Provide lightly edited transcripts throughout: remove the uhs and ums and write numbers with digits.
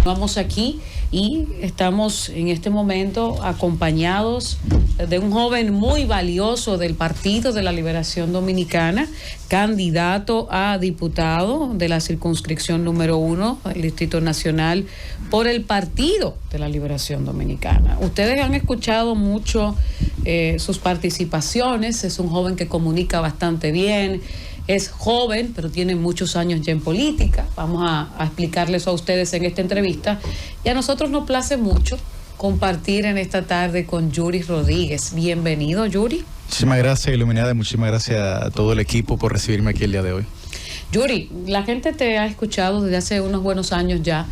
Vamos aquí y estamos en este momento acompañados de un joven muy valioso del Partido de la Liberación Dominicana, candidato a diputado de la circunscripción número 1 del Distrito Nacional por el Partido de la Liberación Dominicana. Ustedes han escuchado mucho sus participaciones. Es un joven que comunica bastante bien. Es joven, pero tiene muchos años ya en política. Vamos a explicarles a ustedes en esta entrevista. Y a nosotros nos place mucho compartir en esta tarde con Yuri Rodríguez. Bienvenido, Yuri. Muchísimas gracias, Iluminada, y muchísimas gracias a todo el equipo por recibirme aquí el día de hoy. Yuri, la gente te ha escuchado desde hace unos buenos años ya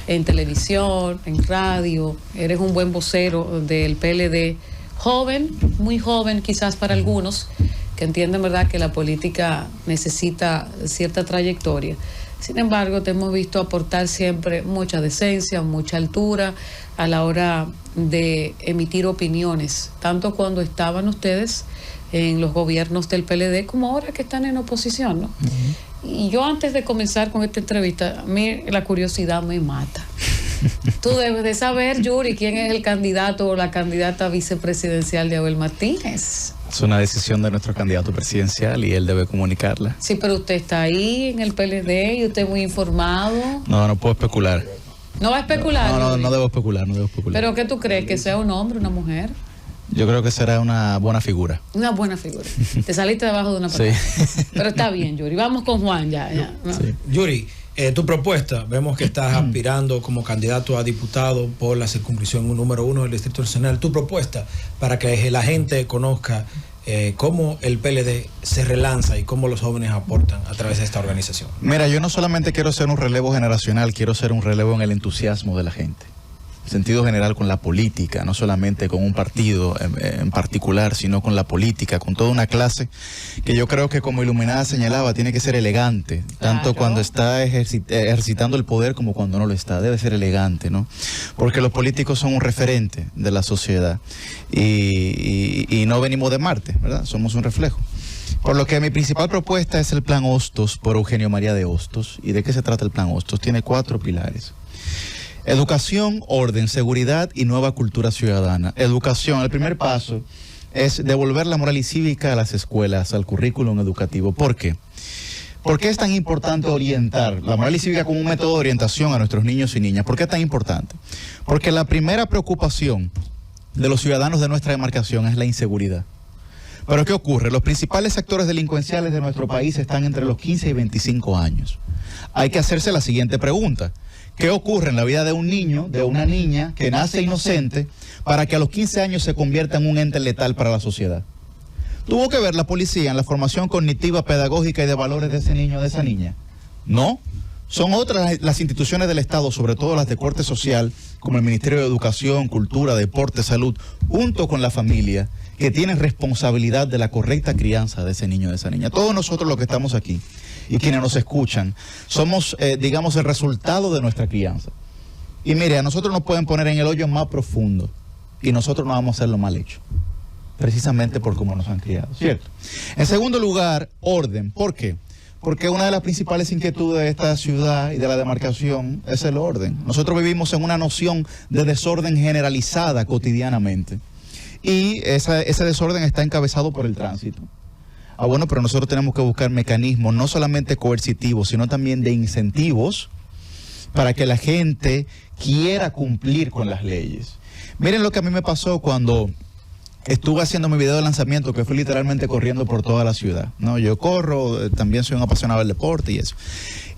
en televisión, en radio. Eres un buen vocero del PLD. Joven, muy joven quizás para algunos, que entienden, ¿verdad?, que la política necesita cierta trayectoria. Sin embargo, te hemos visto aportar siempre mucha decencia, mucha altura a la hora de emitir opiniones, tanto cuando estaban ustedes en los gobiernos del PLD como ahora que están en oposición, ¿no? Y yo, antes de comenzar con esta entrevista, a mí la curiosidad me mata. Tú debes de saber, Yuri, quién es el candidato o la candidata vicepresidencial de Abel Martínez. Es una decisión de nuestro candidato presidencial y él debe comunicarla. Sí, pero usted está ahí en el PLD y usted es muy informado. No puedo especular. ¿No va a especular? No debo especular, no debo especular. ¿Pero qué tú crees? ¿Que sea un hombre, una mujer? Yo creo que será una buena figura. Una buena figura. Te saliste debajo de una patada. Sí. Pero está bien, Yuri. Vamos con Juan ya. ¿No? Sí. Yuri, tu propuesta, vemos que estás aspirando como candidato a diputado por la circunscripción número 1 del Distrito Nacional. Tu propuesta para que la gente conozca cómo el PLD se relanza y cómo los jóvenes aportan a través de esta organización. Mira, yo no solamente quiero ser un relevo generacional, quiero ser un relevo en el entusiasmo de la gente. Sentido general con la política, no solamente con un partido en particular, sino con la política, con toda una clase que yo creo que, como Iluminada señalaba, tiene que ser elegante, tanto cuando está ejercitando el poder como cuando no lo está. Debe ser elegante, ¿no? Porque los políticos son un referente de la sociedad y no venimos de Marte, ¿verdad? Somos un reflejo. Por lo que mi principal propuesta es el Plan Hostos por Eugenio María de Hostos. ¿Y de qué se trata el Plan Hostos? Tiene 4 pilares. Educación, orden, seguridad y nueva cultura ciudadana. Educación, el primer paso es devolver la moral y cívica a las escuelas, al currículum educativo. ¿Por qué? ¿Por qué es tan importante orientar la moral y cívica como un método de orientación a nuestros niños y niñas? ¿Por qué es tan importante? Porque la primera preocupación de los ciudadanos de nuestra demarcación es la inseguridad. Pero ¿qué ocurre? Los principales sectores delincuenciales de nuestro país están entre los 15 y 25 años. Hay que hacerse la siguiente pregunta. ¿Qué ocurre en la vida de un niño, de una niña que nace inocente para que a los 15 años se convierta en un ente letal para la sociedad? ¿Tuvo que ver la policía en la formación cognitiva, pedagógica y de valores de ese niño o de esa niña? No. Son otras las instituciones del Estado, sobre todo las de corte social, como el Ministerio de Educación, Cultura, Deporte, Salud, junto con la familia, que tienen responsabilidad de la correcta crianza de ese niño o de esa niña. Todos nosotros los que estamos aquí y quienes nos escuchan, somos, digamos, el resultado de nuestra crianza. Y mire, a nosotros nos pueden poner en el hoyo más profundo y nosotros no vamos a hacer lo mal hecho, precisamente por cómo nos han criado, ¿cierto? En segundo lugar, orden. ¿Por qué? Porque una de las principales inquietudes de esta ciudad y de la demarcación es el orden. Nosotros vivimos en una noción de desorden generalizada cotidianamente. Y ese desorden está encabezado por el tránsito. Bueno, pero nosotros tenemos que buscar mecanismos no solamente coercitivos, sino también de incentivos para que la gente quiera cumplir con las leyes. Miren lo que a mí me pasó cuando estuve haciendo mi video de lanzamiento, que fue literalmente corriendo por toda la ciudad, ¿no? Yo corro, también soy un apasionado del deporte y eso.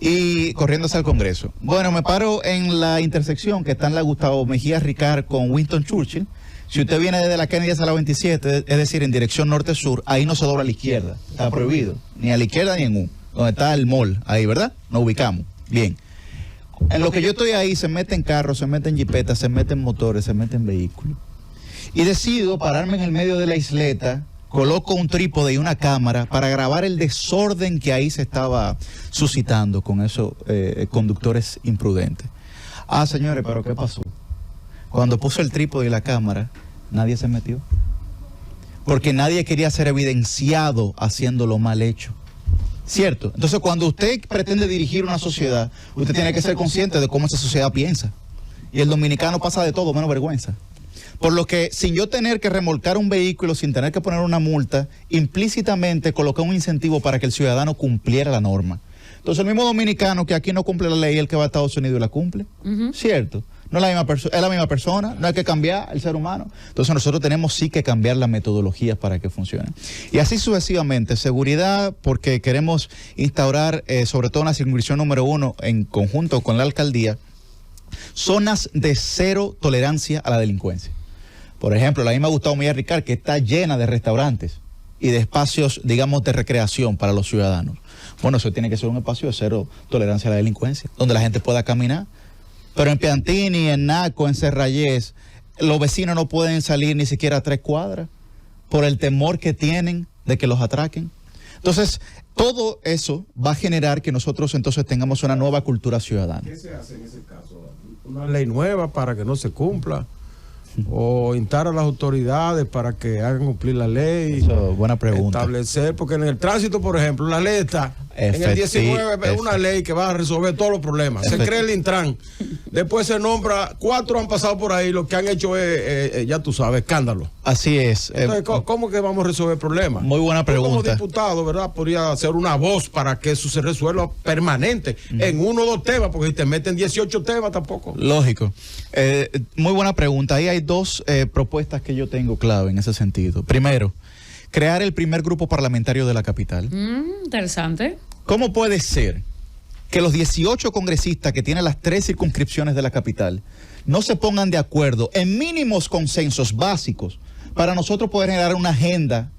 Y corriendo hacia el Congreso. Bueno, me paro en la intersección que está en la Gustavo Mejía Ricard con Winston Churchill. Si usted viene desde la Kennedy a la 27, es decir, en dirección norte-sur, ahí no se dobla a la izquierda. Está prohibido. Ni a la izquierda ni en U. Donde está el mall, ahí, ¿verdad? Nos ubicamos. Bien. En lo que yo estoy ahí, se meten carros, se meten jipetas, se meten motores, se meten vehículos. Y decido pararme en el medio de la isleta, coloco un trípode y una cámara para grabar el desorden que ahí se estaba suscitando con esos conductores imprudentes. Señores, ¿pero qué pasó? Cuando puso el trípode y la cámara, nadie se metió. Porque nadie quería ser evidenciado haciendo lo mal hecho. ¿Cierto? Entonces, cuando usted pretende dirigir una sociedad, usted tiene que ser consciente de cómo esa sociedad piensa. Y el dominicano pasa de todo, menos vergüenza. Por lo que, sin yo tener que remolcar un vehículo, sin tener que poner una multa, implícitamente coloqué un incentivo para que el ciudadano cumpliera la norma. Entonces, el mismo dominicano que aquí no cumple la ley, el que va a Estados Unidos la cumple. ¿Cierto? No es la misma es la misma persona, no hay que cambiar el ser humano. Entonces, nosotros tenemos sí que cambiar las metodologías para que funcione. Y así sucesivamente. Seguridad, porque queremos instaurar, sobre todo en la circunscripción número 1, en conjunto con la alcaldía, zonas de cero tolerancia a la delincuencia. Por ejemplo, la misma Gustavo Mejía Ricard, que está llena de restaurantes y de espacios, digamos, de recreación para los ciudadanos. Bueno, eso tiene que ser un espacio de cero tolerancia a la delincuencia, donde la gente pueda caminar. Pero en Piantini, en Naco, en Serrayés, los vecinos no pueden salir ni siquiera a 3 cuadras por el temor que tienen de que los atraquen. Entonces, todo eso va a generar que nosotros entonces tengamos una nueva cultura ciudadana. ¿Qué se hace en ese caso? ¿Una ley nueva para que no se cumpla? ¿O instar a las autoridades para que hagan cumplir la ley? Eso, buena pregunta. Establecer, porque en el tránsito, por ejemplo, la ley está. En el 19 es una ley que va a resolver todos los problemas. Se crea el Intran. Después se nombra, 4 han pasado por ahí, lo que han hecho es, ya tú sabes, escándalo. Así es. Entonces, ¿cómo que vamos a resolver problemas? Muy buena pregunta. Como diputado, ¿verdad? Podría ser una voz para que eso se resuelva permanente en 1 o 2 temas, porque si te meten 18 temas tampoco. Lógico. Muy buena pregunta. Ahí hay 2 propuestas que yo tengo clave en ese sentido. Primero, crear el primer grupo parlamentario de la capital. Interesante. ¿Cómo puede ser que los 18 congresistas que tienen las 3 circunscripciones de la capital no se pongan de acuerdo en mínimos consensos básicos para nosotros poder generar una agenda,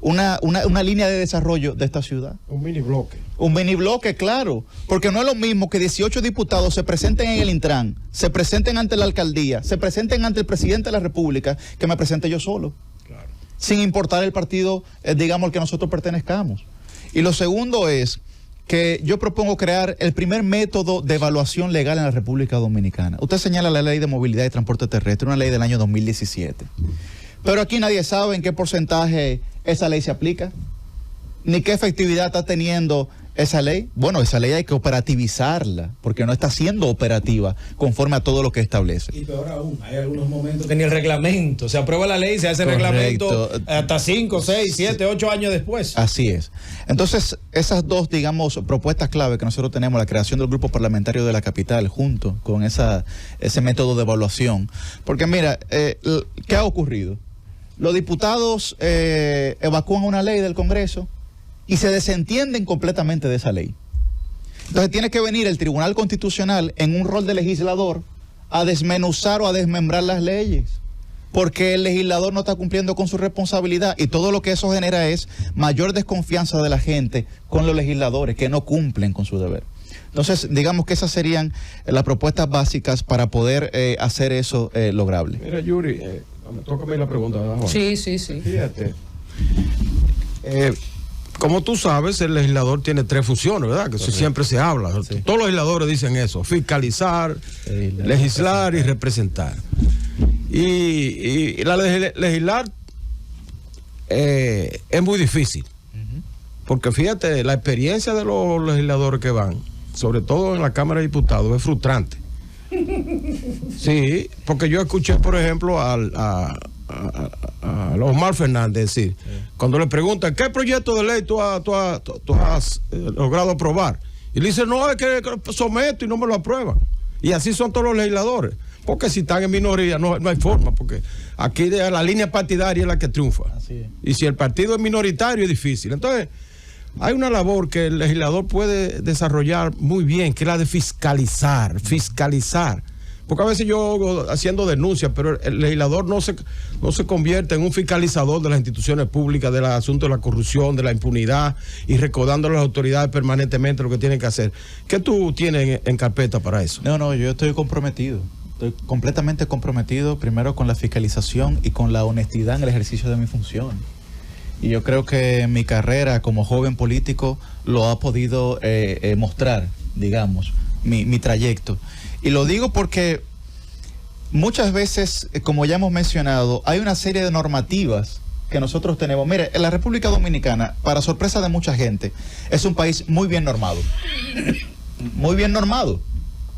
una línea de desarrollo de esta ciudad? Un mini bloque. Un mini bloque, claro, porque no es lo mismo que 18 diputados se presenten en el Intran, se presenten ante la alcaldía, se presenten ante el presidente de la República, que me presente yo solo, claro, sin importar el partido, digamos, al que nosotros pertenezcamos. Y lo segundo es que yo propongo crear el primer método de evaluación legal en la República Dominicana. Usted señala la Ley de Movilidad y Transporte Terrestre, una ley del año 2017. Pero aquí nadie sabe en qué porcentaje esa ley se aplica, ni qué efectividad está teniendo esa ley. Bueno, esa ley hay que operativizarla, porque no está siendo operativa conforme a todo lo que establece. Y peor aún, hay algunos momentos que ni el reglamento, se aprueba la ley, se hace el reglamento hasta 5, 6, 7, 8 años después. Así es. Entonces, esas 2, digamos, propuestas clave que nosotros tenemos, la creación del grupo parlamentario de la capital, junto con ese método de evaluación. Porque mira, ¿qué ha ocurrido? Los diputados evacúan una ley del Congreso y se desentienden completamente de esa ley. Entonces tiene que venir el Tribunal Constitucional en un rol de legislador a desmenuzar o a desmembrar las leyes, porque el legislador no está cumpliendo con su responsabilidad, y todo lo que eso genera es mayor desconfianza de la gente con los legisladores que no cumplen con su deber. Entonces, digamos que esas serían las propuestas básicas para poder hacer eso lograble. Mira, Yuri, tócame la pregunta, ¿verdad, Juan? Sí. Fíjate. Como tú sabes, el legislador tiene 3 funciones, ¿verdad? Que eso siempre se habla. Sí. Todos los legisladores dicen eso: fiscalizar, legislar y representar. Y legislar es muy difícil. Porque fíjate, la experiencia de los legisladores que van, sobre todo en la Cámara de Diputados, es frustrante. Sí, porque yo escuché, por ejemplo, a Omar Fernández decir, cuando le preguntan ¿qué proyecto de ley tú has logrado aprobar? Y le dice, no, es que someto y no me lo aprueban. Y así son todos los legisladores, porque si están en minoría no hay forma, porque aquí la línea partidaria es la que triunfa. Y si el partido es minoritario es difícil. Entonces hay una labor que el legislador puede desarrollar muy bien, que es la de fiscalizar. Porque a veces yo haciendo denuncias, pero el legislador no se convierte en un fiscalizador de las instituciones públicas, del asunto de la corrupción, de la impunidad, y recordando a las autoridades permanentemente lo que tienen que hacer. ¿Qué tú tienes en carpeta para eso? No, yo estoy comprometido. Estoy completamente comprometido, primero con la fiscalización y con la honestidad en el ejercicio de mi función. Y yo creo que mi carrera como joven político lo ha podido mostrar, digamos, mi trayecto. Y lo digo porque muchas veces, como ya hemos mencionado, hay una serie de normativas que nosotros tenemos. Mire, en la República Dominicana, para sorpresa de mucha gente, es un país muy bien normado. Muy bien normado.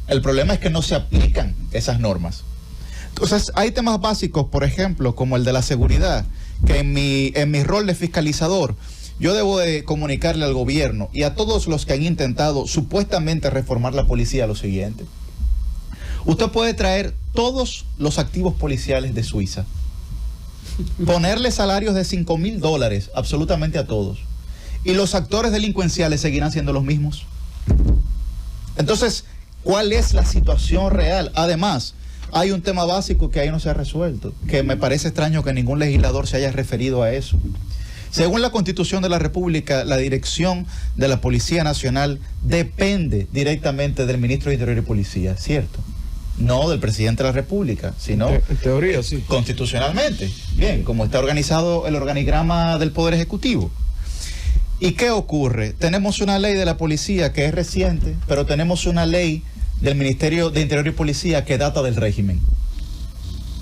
El problema es que no se aplican esas normas. Entonces, hay temas básicos, por ejemplo, como el de la seguridad, que en mi rol de fiscalizador, yo debo de comunicarle al gobierno y a todos los que han intentado supuestamente reformar la policía lo siguiente. Usted puede traer todos los activos policiales de Suiza, ponerle salarios de $5,000 absolutamente a todos, y los actores delincuenciales seguirán siendo los mismos. Entonces, ¿cuál es la situación real? Además, hay un tema básico que ahí no se ha resuelto, que me parece extraño que ningún legislador se haya referido a eso. Según la Constitución de la República, la dirección de la Policía Nacional depende directamente del Ministro de Interior y Policía, ¿cierto? No del Presidente de la República, sino En teoría, sí. constitucionalmente. Bien, como está organizado el organigrama del Poder Ejecutivo. ¿Y qué ocurre? Tenemos una ley de la policía que es reciente, pero tenemos una ley del Ministerio de Interior y Policía que data del régimen.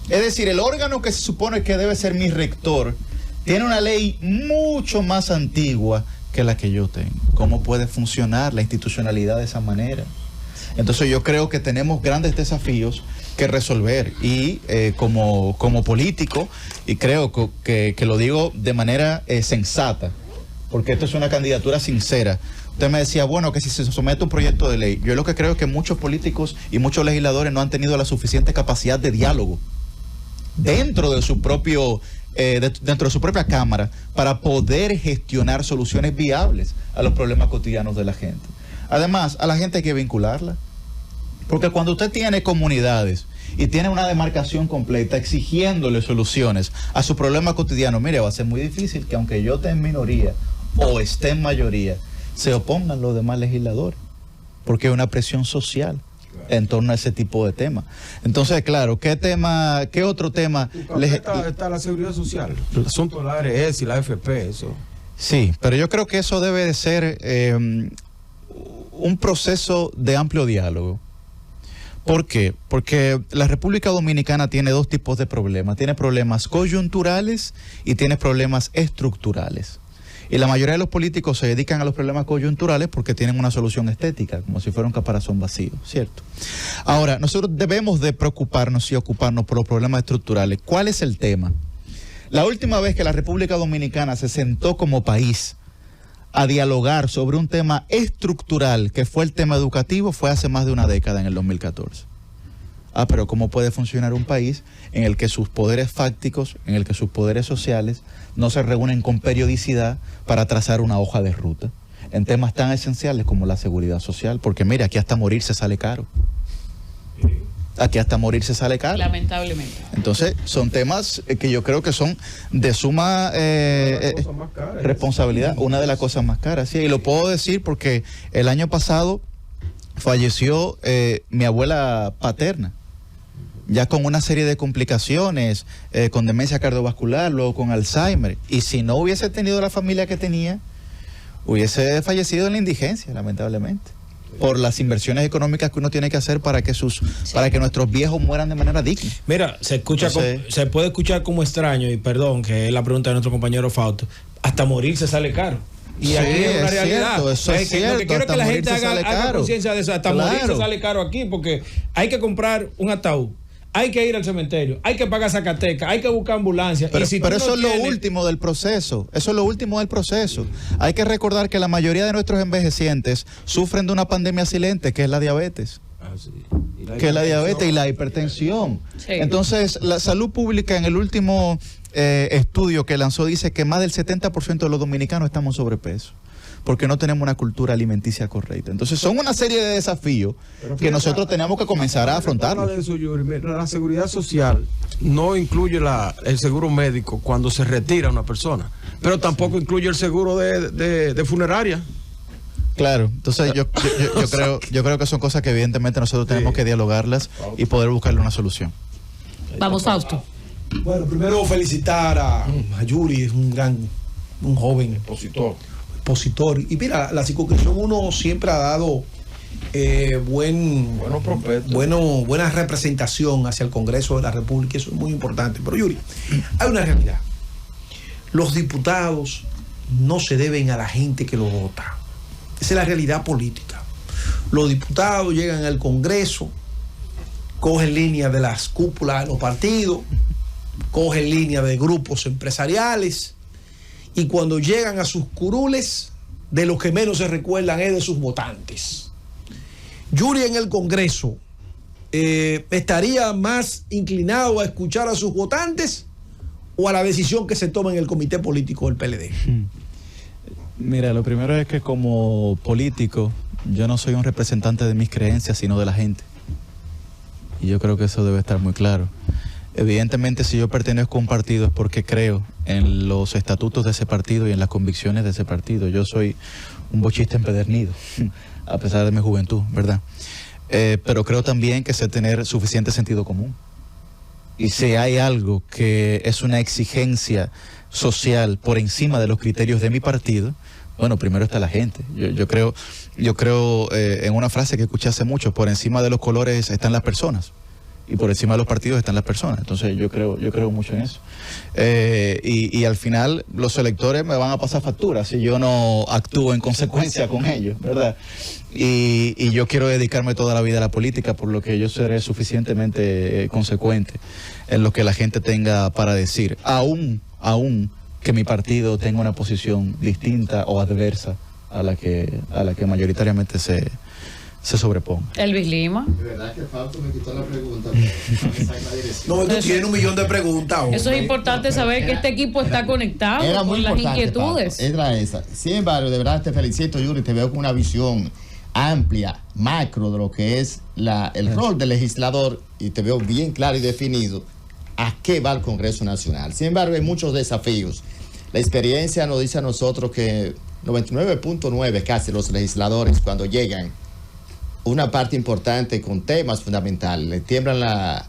Es decir, el órgano que se supone que debe ser mi rector tiene una ley mucho más antigua que la que yo tengo. ¿Cómo puede funcionar la institucionalidad de esa manera? Entonces yo creo que tenemos grandes desafíos que resolver y como político, y creo que lo digo de manera sensata, porque esto es una candidatura sincera. Usted me decía, bueno, que si se somete un proyecto de ley, yo lo que creo es que muchos políticos y muchos legisladores no han tenido la suficiente capacidad de diálogo dentro de su propio dentro de su propia cámara para poder gestionar soluciones viables a los problemas cotidianos de la gente. Además, a la gente hay que vincularla, porque cuando usted tiene comunidades y tiene una demarcación completa exigiéndole soluciones a su problema cotidiano, mire, va a ser muy difícil que aunque yo esté en minoría o esté en mayoría, se opongan los demás legisladores, porque hay una presión social en torno a ese tipo de temas. Entonces, claro, ¿qué otro tema? Está la seguridad social, el asunto de la ARS y la AFP, eso. Sí, pero yo creo que eso debe de ser un proceso de amplio diálogo. ¿Por qué? Porque la República Dominicana tiene dos tipos de problemas. Tiene problemas coyunturales y tiene problemas estructurales. Y la mayoría de los políticos se dedican a los problemas coyunturales porque tienen una solución estética, como si fuera un caparazón vacío, ¿cierto? Ahora, nosotros debemos de preocuparnos y ocuparnos por los problemas estructurales. ¿Cuál es el tema? La última vez que la República Dominicana se sentó como país a dialogar sobre un tema estructural, que fue el tema educativo, fue hace más de una década, en el 2014. Pero ¿cómo puede funcionar un país en el que sus poderes fácticos, en el que sus poderes sociales no se reúnen con periodicidad para trazar una hoja de ruta en temas tan esenciales como la seguridad social? Porque mire, aquí hasta morirse sale caro. Aquí hasta morirse sale caro. Lamentablemente. Entonces, son temas que yo creo que son de suma responsabilidad, una de las cosas más caras. Sí, y lo puedo decir porque el año pasado falleció mi abuela paterna, ya con una serie de complicaciones, con demencia cardiovascular, luego con Alzheimer. Y si no hubiese tenido la familia que tenía, hubiese fallecido en la indigencia, lamentablemente, por las inversiones económicas que uno tiene que hacer para que para que nuestros viejos mueran de manera digna. Mira, se puede escuchar como extraño, y perdón, que es la pregunta de nuestro compañero Fausto, hasta morir se sale caro. Y sí, aquí es una realidad. Cierto, eso es cierto. Lo que quiero es que la gente haga conciencia de eso. Hasta claro. morir se sale caro aquí, porque hay que comprar un ataúd, hay que ir al cementerio, hay que pagar Zacatecas, hay que buscar ambulancia. Pero eso es lo último del proceso. Eso es lo último del proceso. Hay que recordar que la mayoría de nuestros envejecientes sufren de una pandemia silente, que es la diabetes. Que es la diabetes y la hipertensión. Sí. Entonces, la salud pública en el último estudio que lanzó dice que más del 70% de los dominicanos estamos sobrepeso, porque no tenemos una cultura alimenticia correcta. Entonces son una serie de desafíos que nosotros tenemos que comenzar a afrontar. La seguridad social no incluye el seguro médico cuando se retira una persona, pero tampoco incluye el seguro de funeraria. Claro, entonces yo creo que son cosas que evidentemente nosotros tenemos que dialogarlas y poder buscarle una solución. Vamos, Fausto. Bueno, primero felicitar a Yuri, es un joven expositor. Y mira, la circunscripción 1 siempre ha dado buena representación hacia el Congreso de la República, eso es muy importante. Pero Yuri, hay una realidad. Los diputados no se deben a la gente que lo vota. Esa es la realidad política. Los diputados llegan al Congreso, cogen línea de las cúpulas de los partidos, cogen línea de grupos empresariales, y cuando llegan a sus curules, de lo que menos se recuerdan es de sus votantes. Yuri en el Congreso estaría más inclinado a escuchar a sus votantes o a la decisión que se toma en el comité político del PLD. Mira, lo primero es que como político yo no soy un representante de mis creencias, sino de la gente. Y yo creo que eso debe estar muy claro. Evidentemente, si yo pertenezco a un partido es porque creo en los estatutos de ese partido y en las convicciones de ese partido. Yo soy un bochista empedernido, a pesar de mi juventud, ¿verdad? Pero creo también que sé tener suficiente sentido común. Y si hay algo que es una exigencia social por encima de los criterios de mi partido, bueno, primero está la gente. Yo creo en una frase que escuché hace mucho: por encima de los colores están las personas y por encima de los partidos están las personas. Entonces yo creo mucho en eso. Y al final los electores me van a pasar facturas si yo no actúo en consecuencia con ellos, ¿verdad? Y yo quiero dedicarme toda la vida a la política, por lo que yo seré suficientemente consecuente en lo que la gente tenga para decir, aún que mi partido tenga una posición distinta o adversa a la que mayoritariamente se sobreponga. Elvis Lima. De verdad que Fausto me quitó la pregunta. No, tú tienes 1 millón de preguntas. Eso es importante saber que este equipo está conectado Era con muy las importante, inquietudes. Fausto, era esa. Sin embargo, de verdad te felicito, Yuri, te veo con una visión amplia, macro de lo que es el rol del legislador, y te veo bien claro y definido a qué va el Congreso Nacional. Sin embargo, hay muchos desafíos. La experiencia nos dice a nosotros que 99.9 casi los legisladores, cuando llegan una parte importante con temas fundamentales, le tiemblan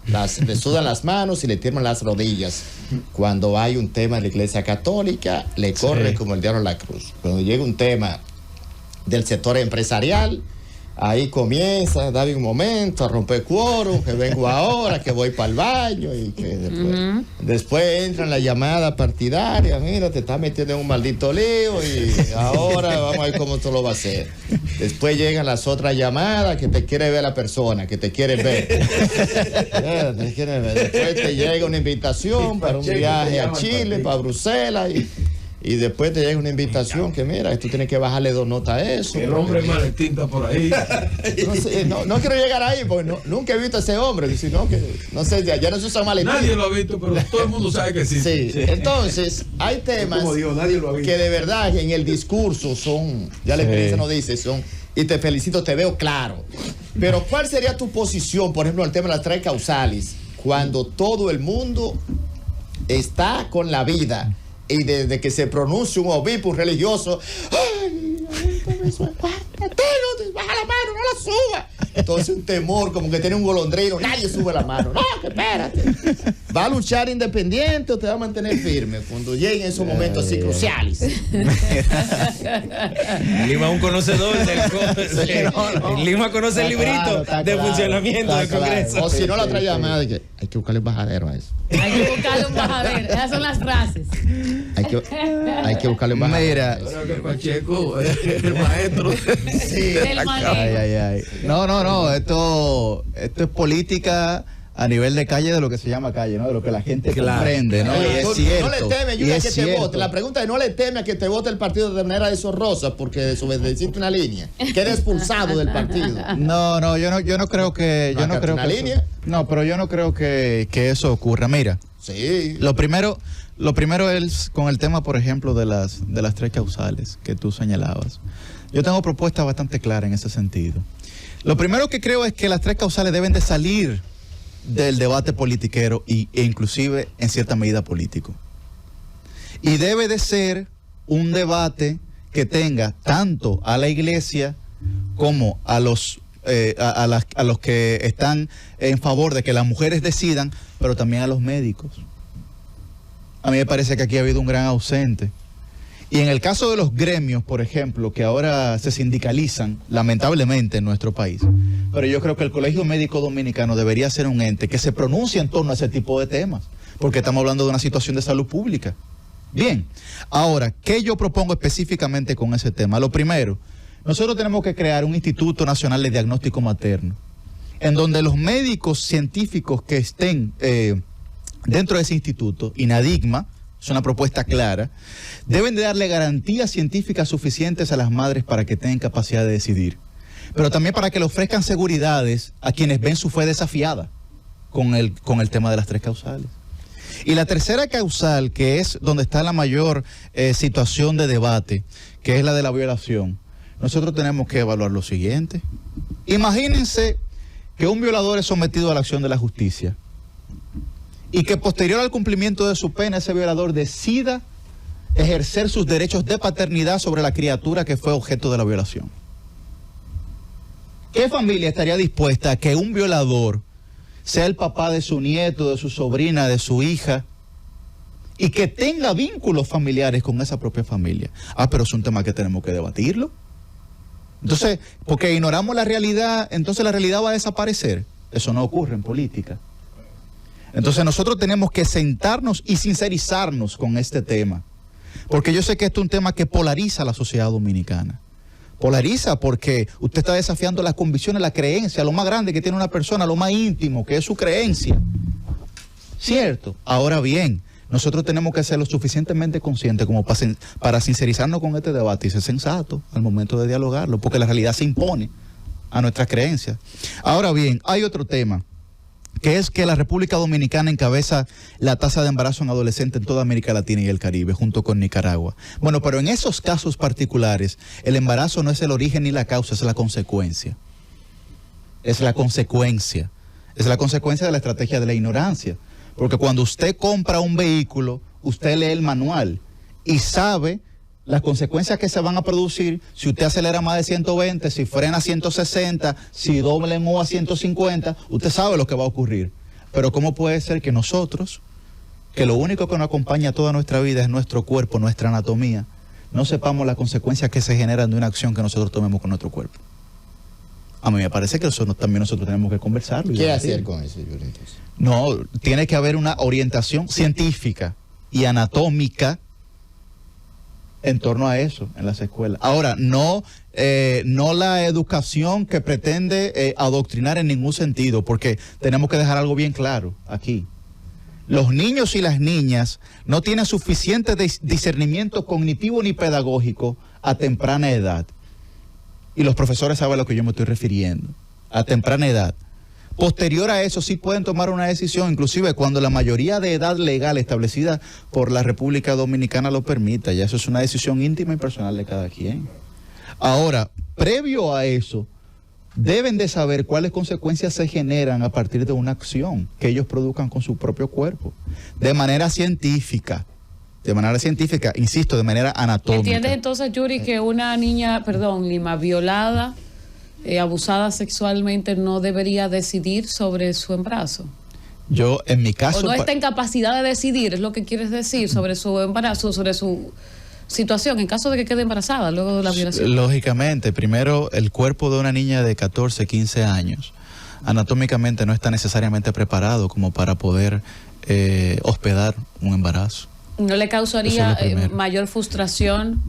le sudan las manos y le tiemblan las rodillas. Cuando hay un tema de la Iglesia Católica, le corre como el diablo a la cruz. Cuando llega un tema del sector empresarial, ahí comienza, dame un momento, a romper quórum, que vengo ahora, que voy para el baño, y que después entra en la llamada partidaria, mira, te estás metiendo en un maldito lío y ahora vamos a ver cómo tú lo vas a hacer. Después llegan las otras llamadas, que te quiere ver la persona, que te quiere ver. Después te llega una invitación para un viaje a Chile, para Bruselas, y después te llega una invitación que mira, tú tienes que bajarle 2 notas a eso. El hombre maletín está por ahí. No quiero llegar ahí porque nunca he visto a ese hombre, sino que no sé, ya no se usa maletín. Nadie lo ha visto, pero todo el mundo sabe que sí. Sí. Entonces, hay temas que de verdad en el discurso son, ya la experiencia nos dice, y te felicito, te veo claro. Pero ¿cuál sería tu posición, por ejemplo, al tema de las 3 causales, cuando todo el mundo está con la vida? Y desde que se pronuncia un obispo religioso, ¡ay! Baja la mano, no la suba. Entonces un temor, como que tiene un golondrino, nadie sube la mano. No, que espérate. ¿Va a luchar independiente o te va a mantener firme cuando lleguen esos momentos así cruciales? Lima es un conocedor del Lima conoce el librito de funcionamiento del Congreso. O si no, la otra llamada de que hay que buscarle un bajadero a eso. Hay que buscarle un bajadero. Esas son las frases. Hay que buscarle un bajadero. Mira, Pacheco, el maestro. Sí. Del manejo. Ay. No, esto es política a nivel de calle, de lo que se llama calle, ¿no? De lo que la gente comprende, ¿no? Y es cierto. No le teme, Yuri, a que te vote. La pregunta es, ¿no le teme a que te vote el partido de manera deshonrosa porque desobedeciste una línea? Queda expulsado del partido. No, yo no creo que... Yo no creo una que línea. eso, no, pero yo no creo que eso ocurra. Mira, Sí. lo primero es con el tema, por ejemplo, de las 3 causales que tú señalabas. Yo tengo propuestas bastante claras en ese sentido. Lo primero que creo es que las 3 causales deben de salir del debate politiquero e inclusive en cierta medida político. Y debe de ser un debate que tenga tanto a la iglesia como a los que están en favor de que las mujeres decidan, pero también a los médicos. A mí me parece que aquí ha habido un gran ausente. Y en el caso de los gremios, por ejemplo, que ahora se sindicalizan, lamentablemente, en nuestro país, pero yo creo que el Colegio Médico Dominicano debería ser un ente que se pronuncie en torno a ese tipo de temas, porque estamos hablando de una situación de salud pública. Bien, ahora, ¿qué yo propongo específicamente con ese tema? Lo primero, nosotros tenemos que crear un Instituto Nacional de Diagnóstico Materno, en donde los médicos científicos que estén dentro de ese instituto, INADIGMA, es una propuesta clara, deben de darle garantías científicas suficientes a las madres para que tengan capacidad de decidir, pero también para que le ofrezcan seguridades a quienes ven su fe desafiada con el tema de las 3 causales. Y la tercera causal, que es donde está la mayor situación de debate, que es la de la violación, nosotros tenemos que evaluar lo siguiente. Imagínense que un violador es sometido a la acción de la justicia y que posterior al cumplimiento de su pena, ese violador decida ejercer sus derechos de paternidad sobre la criatura que fue objeto de la violación. ¿Qué familia estaría dispuesta a que un violador sea el papá de su nieto, de su sobrina, de su hija, y que tenga vínculos familiares con esa propia familia? Pero es un tema que tenemos que debatirlo. Entonces, porque ignoramos la realidad, entonces la realidad va a desaparecer. Eso no ocurre en política. Entonces nosotros tenemos que sentarnos y sincerizarnos con este tema, porque yo sé que esto es un tema que polariza a la sociedad dominicana. Polariza porque usted está desafiando las convicciones, la creencia, lo más grande que tiene una persona, lo más íntimo, que es su creencia. ¿Cierto? Ahora bien, nosotros tenemos que ser lo suficientemente conscientes como para sincerizarnos con este debate y ser sensatos al momento de dialogarlo, porque la realidad se impone a nuestras creencias. Ahora bien, hay otro tema, que es que la República Dominicana encabeza la tasa de embarazo en adolescentes en toda América Latina y el Caribe, junto con Nicaragua. Bueno, pero en esos casos particulares, el embarazo no es el origen ni la causa, es la consecuencia. Es la consecuencia. Es la consecuencia de la estrategia de la ignorancia. Porque cuando usted compra un vehículo, usted lee el manual y sabe las consecuencias que se van a producir si usted acelera más de 120, si frena a 160, si doble en U a 150, usted sabe lo que va a ocurrir. Pero ¿cómo puede ser que nosotros, que lo único que nos acompaña toda nuestra vida es nuestro cuerpo, nuestra anatomía, no sepamos las consecuencias que se generan de una acción que nosotros tomemos con nuestro cuerpo? A mí me parece que eso también nosotros tenemos que conversarlo. ¿Qué hacer con eso, Yuri, entonces? No, tiene que haber una orientación científica y anatómica en torno a eso en las escuelas. Ahora, no la educación que pretende adoctrinar en ningún sentido, porque tenemos que dejar algo bien claro aquí. Los niños y las niñas no tienen suficiente discernimiento cognitivo ni pedagógico a temprana edad. Y los profesores saben a lo que yo me estoy refiriendo, a temprana edad. Posterior a eso sí pueden tomar una decisión, inclusive cuando la mayoría de edad legal establecida por la República Dominicana lo permita. Ya eso es una decisión íntima y personal de cada quien. Ahora, previo a eso, deben de saber cuáles consecuencias se generan a partir de una acción que ellos produzcan con su propio cuerpo, de manera científica. De manera científica, insisto, de manera anatómica. ¿Entiendes entonces, Yuri, que una niña, Lima, violada, abusada sexualmente, no debería decidir sobre su embarazo? Yo, en mi caso... O no está en capacidad de decidir, es lo que quieres decir, sobre su embarazo, sobre su situación, en caso de que quede embarazada luego de la violación. Lógicamente, primero, el cuerpo de una niña de 14, 15 años, anatómicamente no está necesariamente preparado como para poder hospedar un embarazo. ¿No le causaría mayor frustración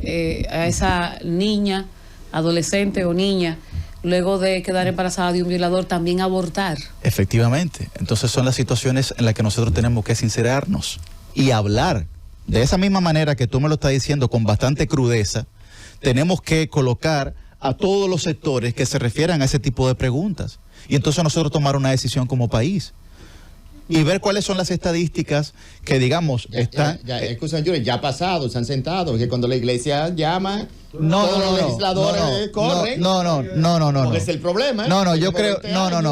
a esa niña, adolescente o niña, luego de quedar embarazada de un violador, también abortar? Efectivamente. Entonces son las situaciones en las que nosotros tenemos que sincerarnos y hablar. De esa misma manera que tú me lo estás diciendo con bastante crudeza, tenemos que colocar a todos los sectores que se refieran a ese tipo de preguntas. Y entonces nosotros tomar una decisión como país. Y ver cuáles son las estadísticas que, digamos, están... Ya ha pasado, se han sentado, que cuando la iglesia llama, los legisladores corren. No. Porque es el problema. Yo creo...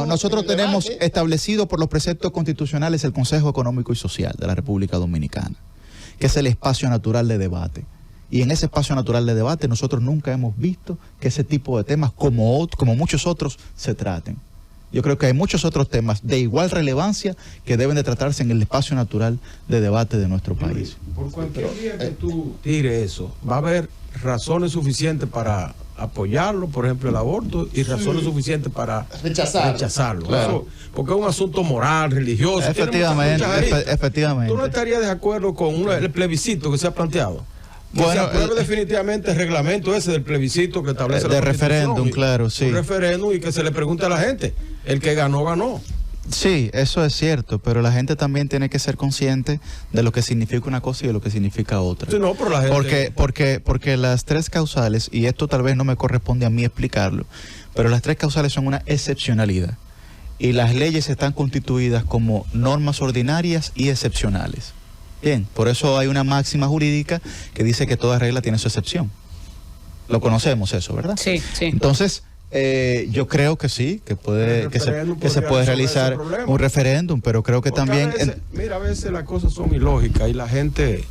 Nosotros tenemos establecido por los preceptos constitucionales el Consejo Económico y Social de la República Dominicana, que es el espacio natural de debate. Y en ese espacio natural de debate nosotros nunca hemos visto que ese tipo de temas, como muchos otros, se traten. Yo creo que hay muchos otros temas de igual relevancia que deben de tratarse en el espacio natural de debate de nuestro país. Por cualquier día que tú tires eso, va a haber razones suficientes para apoyarlo, por ejemplo el aborto, y razones suficientes para rechazarlo. Claro. Eso, porque es un asunto moral, religioso. Efectivamente. ¿Tú no estarías de acuerdo con el plebiscito que se ha planteado? Que Bueno, se apruebe definitivamente el reglamento ese del plebiscito que establece de la Constitución referéndum, y- claro, sí. Un referéndum y que se le pregunte a la gente. El que ganó, ganó. Sí, eso es cierto, pero la gente también tiene que ser consciente de lo que significa una cosa y de lo que significa otra. Sí, no, pero la gente... Porque las tres causales, y esto tal vez no me corresponde a mí explicarlo, pero las tres causales son una excepcionalidad. Y las leyes están constituidas como normas ordinarias y excepcionales. Bien, por eso hay una máxima jurídica que dice que toda regla tiene su excepción. Lo conocemos eso, ¿verdad? Sí, sí. Entonces, yo creo que sí, que que se referéndum puede podría realizar resolver ese problema. un referéndum, pero creo que Porque también... a veces las cosas son ilógicas y la gente...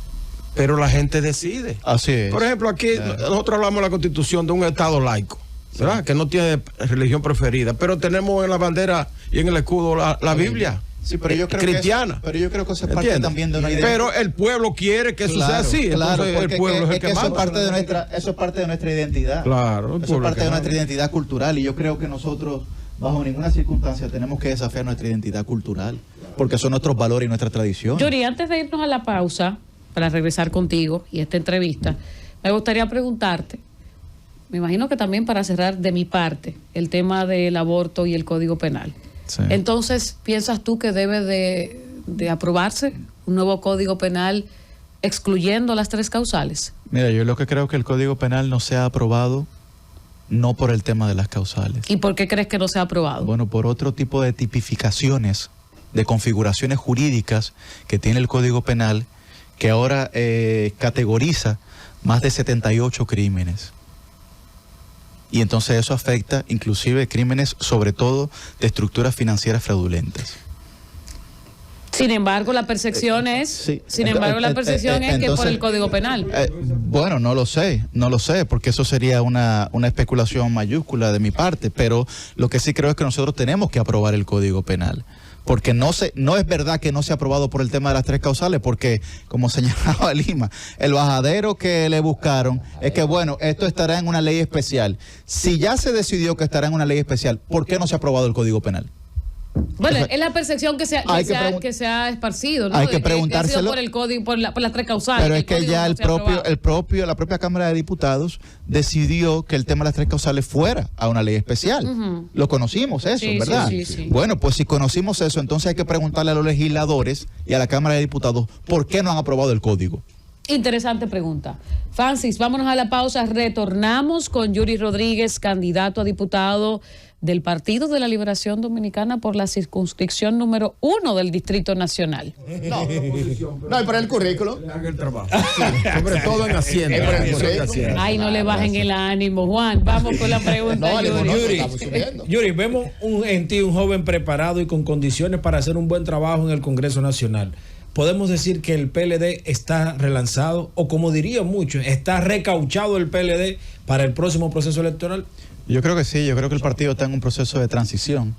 Pero la gente decide. así es. Por ejemplo, aquí nosotros hablamos de la Constitución de un Estado laico, ¿verdad? Que no tiene religión preferida, pero tenemos en la bandera y en el escudo la Biblia. Sí, pero yo creo cristiana. pero yo creo que eso es parte ¿Entiendes? también de una idea. Pero el pueblo quiere que eso sea Claro, así. claro, Entonces porque el pueblo es el que eso es manda. parte de eso es parte de nuestra identidad. Claro, Eso el es pueblo parte que de nuestra manda. identidad cultural y yo creo que nosotros bajo ninguna circunstancia tenemos que desafiar nuestra identidad cultural, porque son nuestros valores y nuestras tradiciones. Yuri, antes de irnos a la pausa, para regresar contigo y esta entrevista, me gustaría preguntarte, me imagino que también para cerrar de mi parte, el tema del aborto y el Código Penal. Sí. Entonces, ¿piensas tú que debe de aprobarse un nuevo Código Penal excluyendo las tres causales? Mira, yo lo que creo que el Código Penal no se ha aprobado no por el tema de las causales. ¿Y por qué crees que no se ha aprobado? Bueno, por otro tipo de tipificaciones, de configuraciones jurídicas que tiene el Código Penal, que ahora categoriza más de 78 crímenes. Y entonces eso afecta inclusive crímenes, sobre todo de estructuras financieras fraudulentas. Sin embargo, la percepción es, sí. sin embargo, la percepción es que por Entonces, el Código Penal. Bueno, no lo sé, porque eso sería una especulación mayúscula de mi parte, pero lo que sí creo es que nosotros tenemos que aprobar el Código Penal. Porque no es verdad que no se ha aprobado por el tema de las tres causales, porque, como señalaba Lima, el bajadero que le buscaron es que, bueno, esto estará en una ley especial. Si ya se decidió que estará en una ley especial, ¿por qué no se ha aprobado el Código Penal? Bueno, es la percepción que se ha esparcido, ¿no? Hay que De ha sido preguntárselo. por el código, por las tres causales. Pero es el que código ya no se ha aprobado. la propia Cámara de Diputados decidió que el tema de las tres causales fuera a una ley especial. Ujú. Lo conocimos eso, Sí, ¿verdad? sí. Bueno, pues si conocimos eso, entonces hay que preguntarle a los legisladores y a la Cámara de Diputados por qué no han aprobado el código. Interesante pregunta. Francis, vámonos a la pausa. Retornamos con Yuri Rodríguez, candidato a diputado del Partido de la Liberación Dominicana por la circunscripción número 1 del Distrito Nacional. No, y por el currículo. Haga el trabajo. Sobre todo en Hacienda. Es por el en currículum. Hacienda. Ay, no le bajen el ánimo, Juan. Vamos con la pregunta, No, Yuri. no, Yuri, estamos subiendo. Yuri, vemos en ti un joven preparado y con condiciones para hacer un buen trabajo en el Congreso Nacional. ¿Podemos decir que el PLD está relanzado o, como dirían muchos, está recauchado el PLD para el próximo proceso electoral? Yo creo que sí, yo creo que el partido está en un proceso de transición.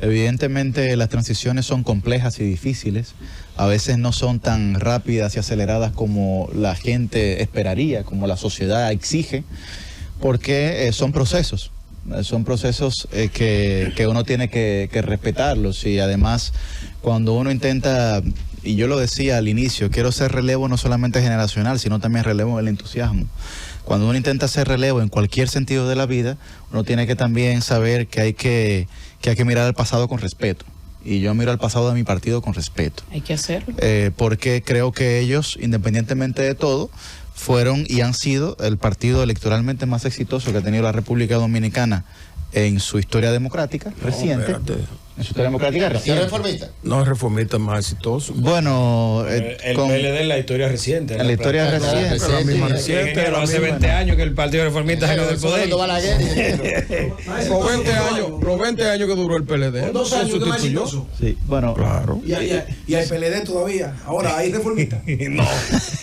Evidentemente las transiciones son complejas y difíciles, a veces no son tan rápidas y aceleradas como la gente esperaría, como la sociedad exige, porque son procesos que uno tiene que respetarlos y además cuando uno intenta, y yo lo decía al inicio, quiero hacer relevo no solamente generacional, sino también relevo en el entusiasmo. Cuando uno intenta hacer relevo en cualquier sentido de la vida, uno tiene que también saber que hay que mirar al pasado con respeto. Y yo miro al pasado de mi partido con respeto. Hay que hacerlo. Porque creo que ellos, independientemente de todo, fueron y han sido el partido electoralmente más exitoso que ha tenido la República Dominicana en su historia democrática reciente. espérate. En su historia democrática ¿Es reciente. reformista? No es reformista más exitoso. Bueno, El PLD en la historia reciente. en la historia reciente. Pero la misma Sí, reciente. Pero la hace misma. 20 años que el Partido Reformista salió del poder. Segundo Balaguer. Los 20 años que duró el PLD. Por 2 se años que más sustituyó. exitoso. Sí, bueno. Claro. Y hay PLD todavía. Ahora hay reformistas. No,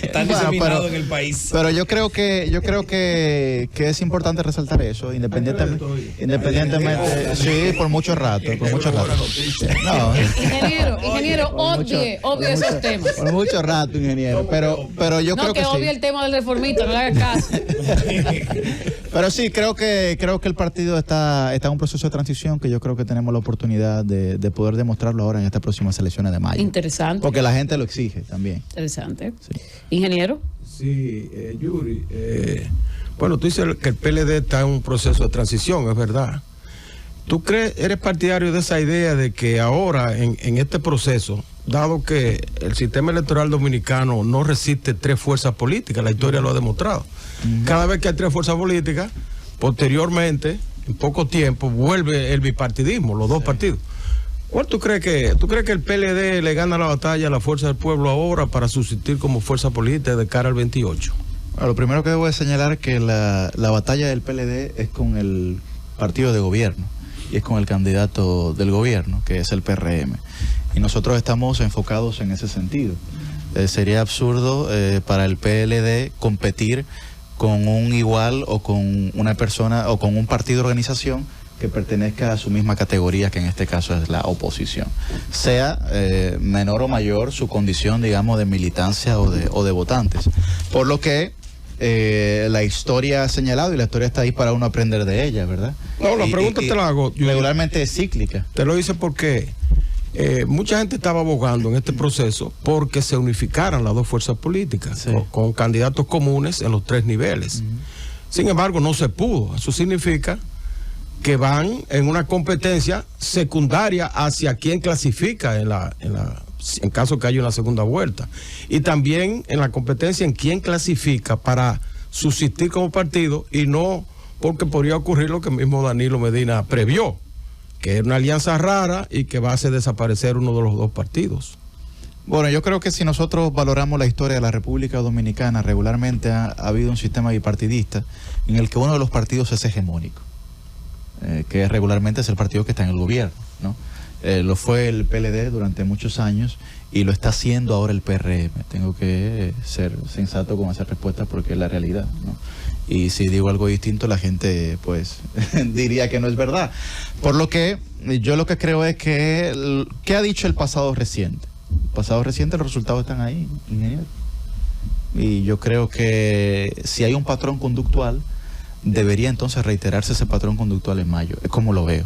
están Bueno, diseminados pero- en el país. Pero yo creo que es importante resaltar eso, independientemente, sí, por mucho rato. buena noticia. No. Ingeniero, obvie esos temas. Por mucho rato, ingeniero. Pero yo No, creo que que obvie sí. el tema del reformista, no le hagas caso. Pero sí, creo que el partido está en un proceso de transición que yo creo que tenemos la oportunidad de poder demostrarlo ahora en estas próximas elecciones de mayo. Interesante. Porque la gente lo exige también. Interesante. Sí. Ingeniero. Sí, Yuri. Bueno, tú dices que el PLD está en un proceso de transición, es verdad. ¿Tú eres partidario de esa idea de que ahora, en este proceso, dado que el sistema electoral dominicano no resiste tres fuerzas políticas, la historia lo ha demostrado? Cada vez que hay tres fuerzas políticas, posteriormente, en poco tiempo, vuelve el bipartidismo, los dos partidos. ¿Cuál tú crees que el PLD le gana la batalla a la Fuerza del Pueblo ahora para subsistir como fuerza política de cara al 28? Bueno, lo primero que debo de señalar es que la batalla del PLD es con el partido de gobierno y es con el candidato del gobierno, que es el PRM. Y nosotros estamos enfocados en ese sentido. Sería absurdo para el PLD competir con un igual o con una persona o con un partido o organización que pertenezca a su misma categoría, que en este caso es la oposición. Sea menor o mayor su condición, digamos, de militancia o de votantes. Por lo que la historia ha señalado y la historia está ahí para uno aprender de ella, ¿verdad? No, la pregunta te la hago. Regularmente es cíclica. Te lo hice porque mucha gente estaba abogando en este proceso porque se unificaran las dos fuerzas políticas, Sí. con candidatos comunes en los tres niveles. Sin embargo, no se pudo. Eso significa que van en una competencia secundaria hacia quien clasifica en caso que haya una segunda vuelta. Y también en la competencia en quien clasifica para subsistir como partido, y no porque podría ocurrir lo que mismo Danilo Medina previó, que es una alianza rara y que va a hacer desaparecer uno de los dos partidos. Bueno, yo creo que si nosotros valoramos la historia de la República Dominicana, regularmente ha habido un sistema bipartidista en el que uno de los partidos es hegemónico, que regularmente es el partido que está en el gobierno, ¿no? Lo fue el PLD durante muchos años y lo está haciendo ahora el PRM. Tengo que ser sensato con esa respuesta porque es la realidad, ¿no? Y si digo algo distinto, la gente pues diría que no es verdad. Por lo que yo lo que creo es que ¿qué ha dicho el pasado reciente? El pasado reciente, los resultados están ahí, ingeniero. Y yo creo que si hay un patrón conductual, debería entonces reiterarse ese patrón conductual en mayo. Es como lo veo.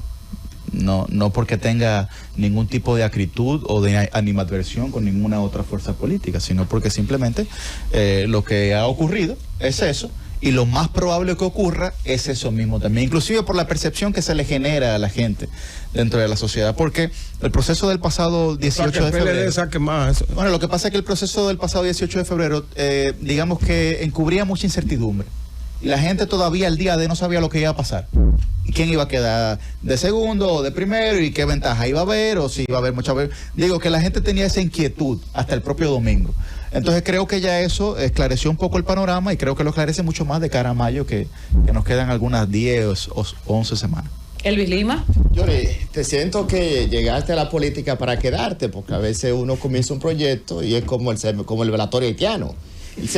No porque tenga ningún tipo de acritud o de animadversión con ninguna otra fuerza política, sino porque simplemente lo que ha ocurrido es eso, y lo más probable que ocurra es eso mismo también, inclusive por la percepción que se le genera a la gente dentro de la sociedad, porque el proceso del pasado 18 de febrero... saque más. Bueno, lo que pasa es que el proceso del pasado 18 de febrero, digamos que encubría mucha incertidumbre. Y la gente todavía al día de no sabía lo que iba a pasar. ¿Y quién iba a quedar de segundo o de primero? ¿Y qué ventaja iba a haber? ¿O si iba a haber mucha... Digo que la gente tenía esa inquietud hasta el propio domingo. Entonces creo que ya eso esclareció un poco el panorama y creo que lo esclarece mucho más de cara a mayo, que nos quedan algunas 10 o 11 semanas. Elvis Lima. Yuri, te siento que llegaste a la política para quedarte, porque a veces uno comienza un proyecto y es como el velatorio haitiano.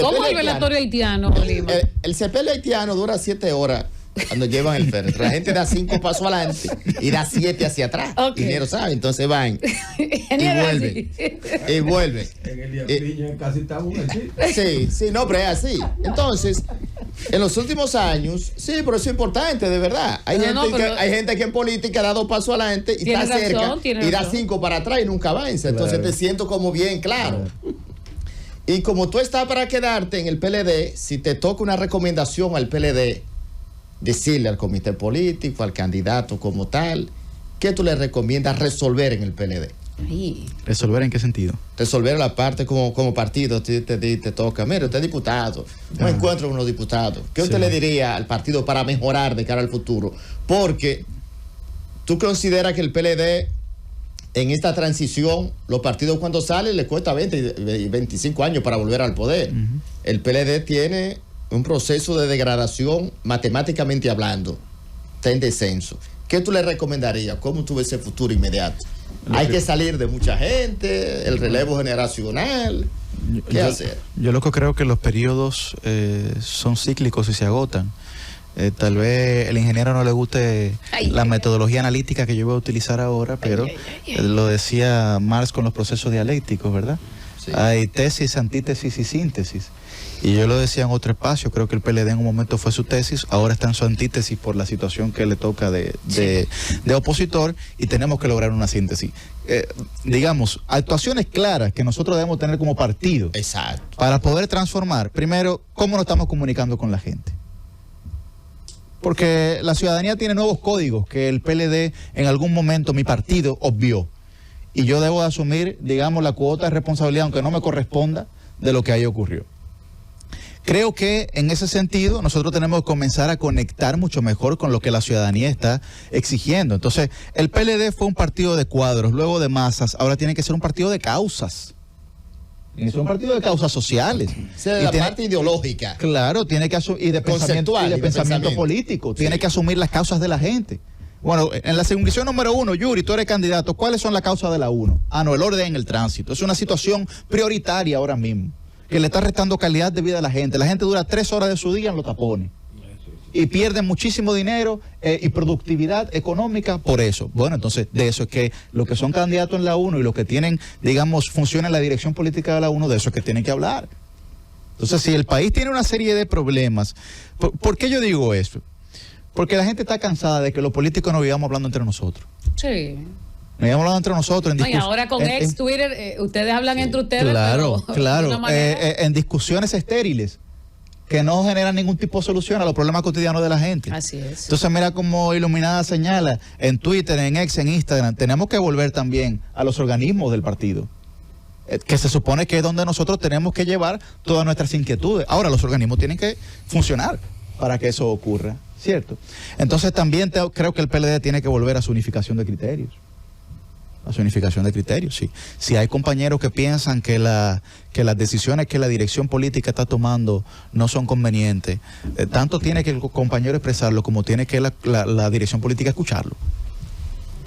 ¿Cómo el velatorio haitiano, Lima? El sepelio haitiano dura 7 horas cuando llevan el féretro. La gente da 5 pasos adelante y da 7 hacia atrás. Ok. Ingeniero sabe, entonces van y vuelven. En el día Piña casi está uno así. Sí, no, pero es así. Entonces, en los últimos años, sí, pero eso es importante, de verdad. Hay gente que en política da 2 pasos adelante y está cerca y da 5 para atrás y nunca avanza. Entonces te siento como bien claro. Y como tú estás para quedarte en el PLD, si te toca una recomendación al PLD, decirle al comité político, al candidato como tal, ¿qué tú le recomiendas resolver en el PLD? Ay. ¿Resolver en qué sentido? Resolver la parte como partido, te toca. Mire, usted es diputado, no encuentro unos diputados. ¿Qué usted le diría al partido para mejorar de cara al futuro? Porque tú consideras que el PLD, en esta transición, los partidos cuando salen les cuesta 20 y 25 años para volver al poder. El PLD tiene un proceso de degradación matemáticamente hablando, está en descenso. ¿Qué tú le recomendarías? ¿Cómo tú ves ese futuro inmediato? Hay que salir de mucha gente, el relevo generacional. ¿Qué hacer? Yo lo que creo que los periodos son cíclicos y se agotan. Tal vez el ingeniero no le guste la metodología analítica que yo voy a utilizar ahora, pero lo decía Marx con los procesos dialécticos, ¿verdad? Sí. Hay tesis, antítesis y síntesis. Y yo lo decía en otro espacio, creo que el PLD en un momento fue su tesis, ahora está en su antítesis por la situación que le toca de opositor, y tenemos que lograr una síntesis. Digamos, actuaciones claras que nosotros debemos tener como partido. Exacto. Para poder transformar, primero, cómo nos estamos comunicando con la gente. Porque la ciudadanía tiene nuevos códigos que el PLD en algún momento, mi partido, obvió. Y yo debo de asumir, digamos, la cuota de responsabilidad, aunque no me corresponda, de lo que ahí ocurrió. Creo que en ese sentido nosotros tenemos que comenzar a conectar mucho mejor con lo que la ciudadanía está exigiendo. Entonces, el PLD fue un partido de cuadros, luego de masas, ahora tiene que ser un partido de causas. Es un partido de causas sociales. O sea, la parte ideológica. Claro, tiene que asumir, y de pensamiento político. Tiene que asumir las causas de la gente. Bueno, en la circunscripción número 1, Yuri, tú eres candidato. ¿Cuáles son las causas de la 1? No, el orden en el tránsito. Es una situación prioritaria ahora mismo, que le está restando calidad de vida a la gente. La gente dura 3 horas de su día en los tapones. Y pierden muchísimo dinero y productividad económica por eso. Bueno, entonces de eso es que los que son candidatos en la 1 y los que tienen, digamos, función en la dirección política de la 1, de eso es que tienen que hablar. Entonces, si el país tiene una serie de problemas, ¿por qué yo digo eso? Porque la gente está cansada de que los políticos nos vivamos hablando entre nosotros. Sí. Nos vivamos hablando entre nosotros. Y ahora con Twitter, ustedes hablan entre ustedes. Claro, claro. En discusiones estériles, que no generan ningún tipo de solución a los problemas cotidianos de la gente. Así es. Entonces, mira como Iluminada señala, en Twitter, en X, en Instagram, tenemos que volver también a los organismos del partido, que se supone que es donde nosotros tenemos que llevar todas nuestras inquietudes. Ahora, los organismos tienen que funcionar para que eso ocurra, ¿cierto? Entonces, también creo que el PLD tiene que volver a su unificación de criterios. A su unificación de criterios, sí. Si hay compañeros que piensan que las decisiones que la dirección política está tomando no son convenientes, tanto tiene que el compañero expresarlo como tiene que la dirección política escucharlo.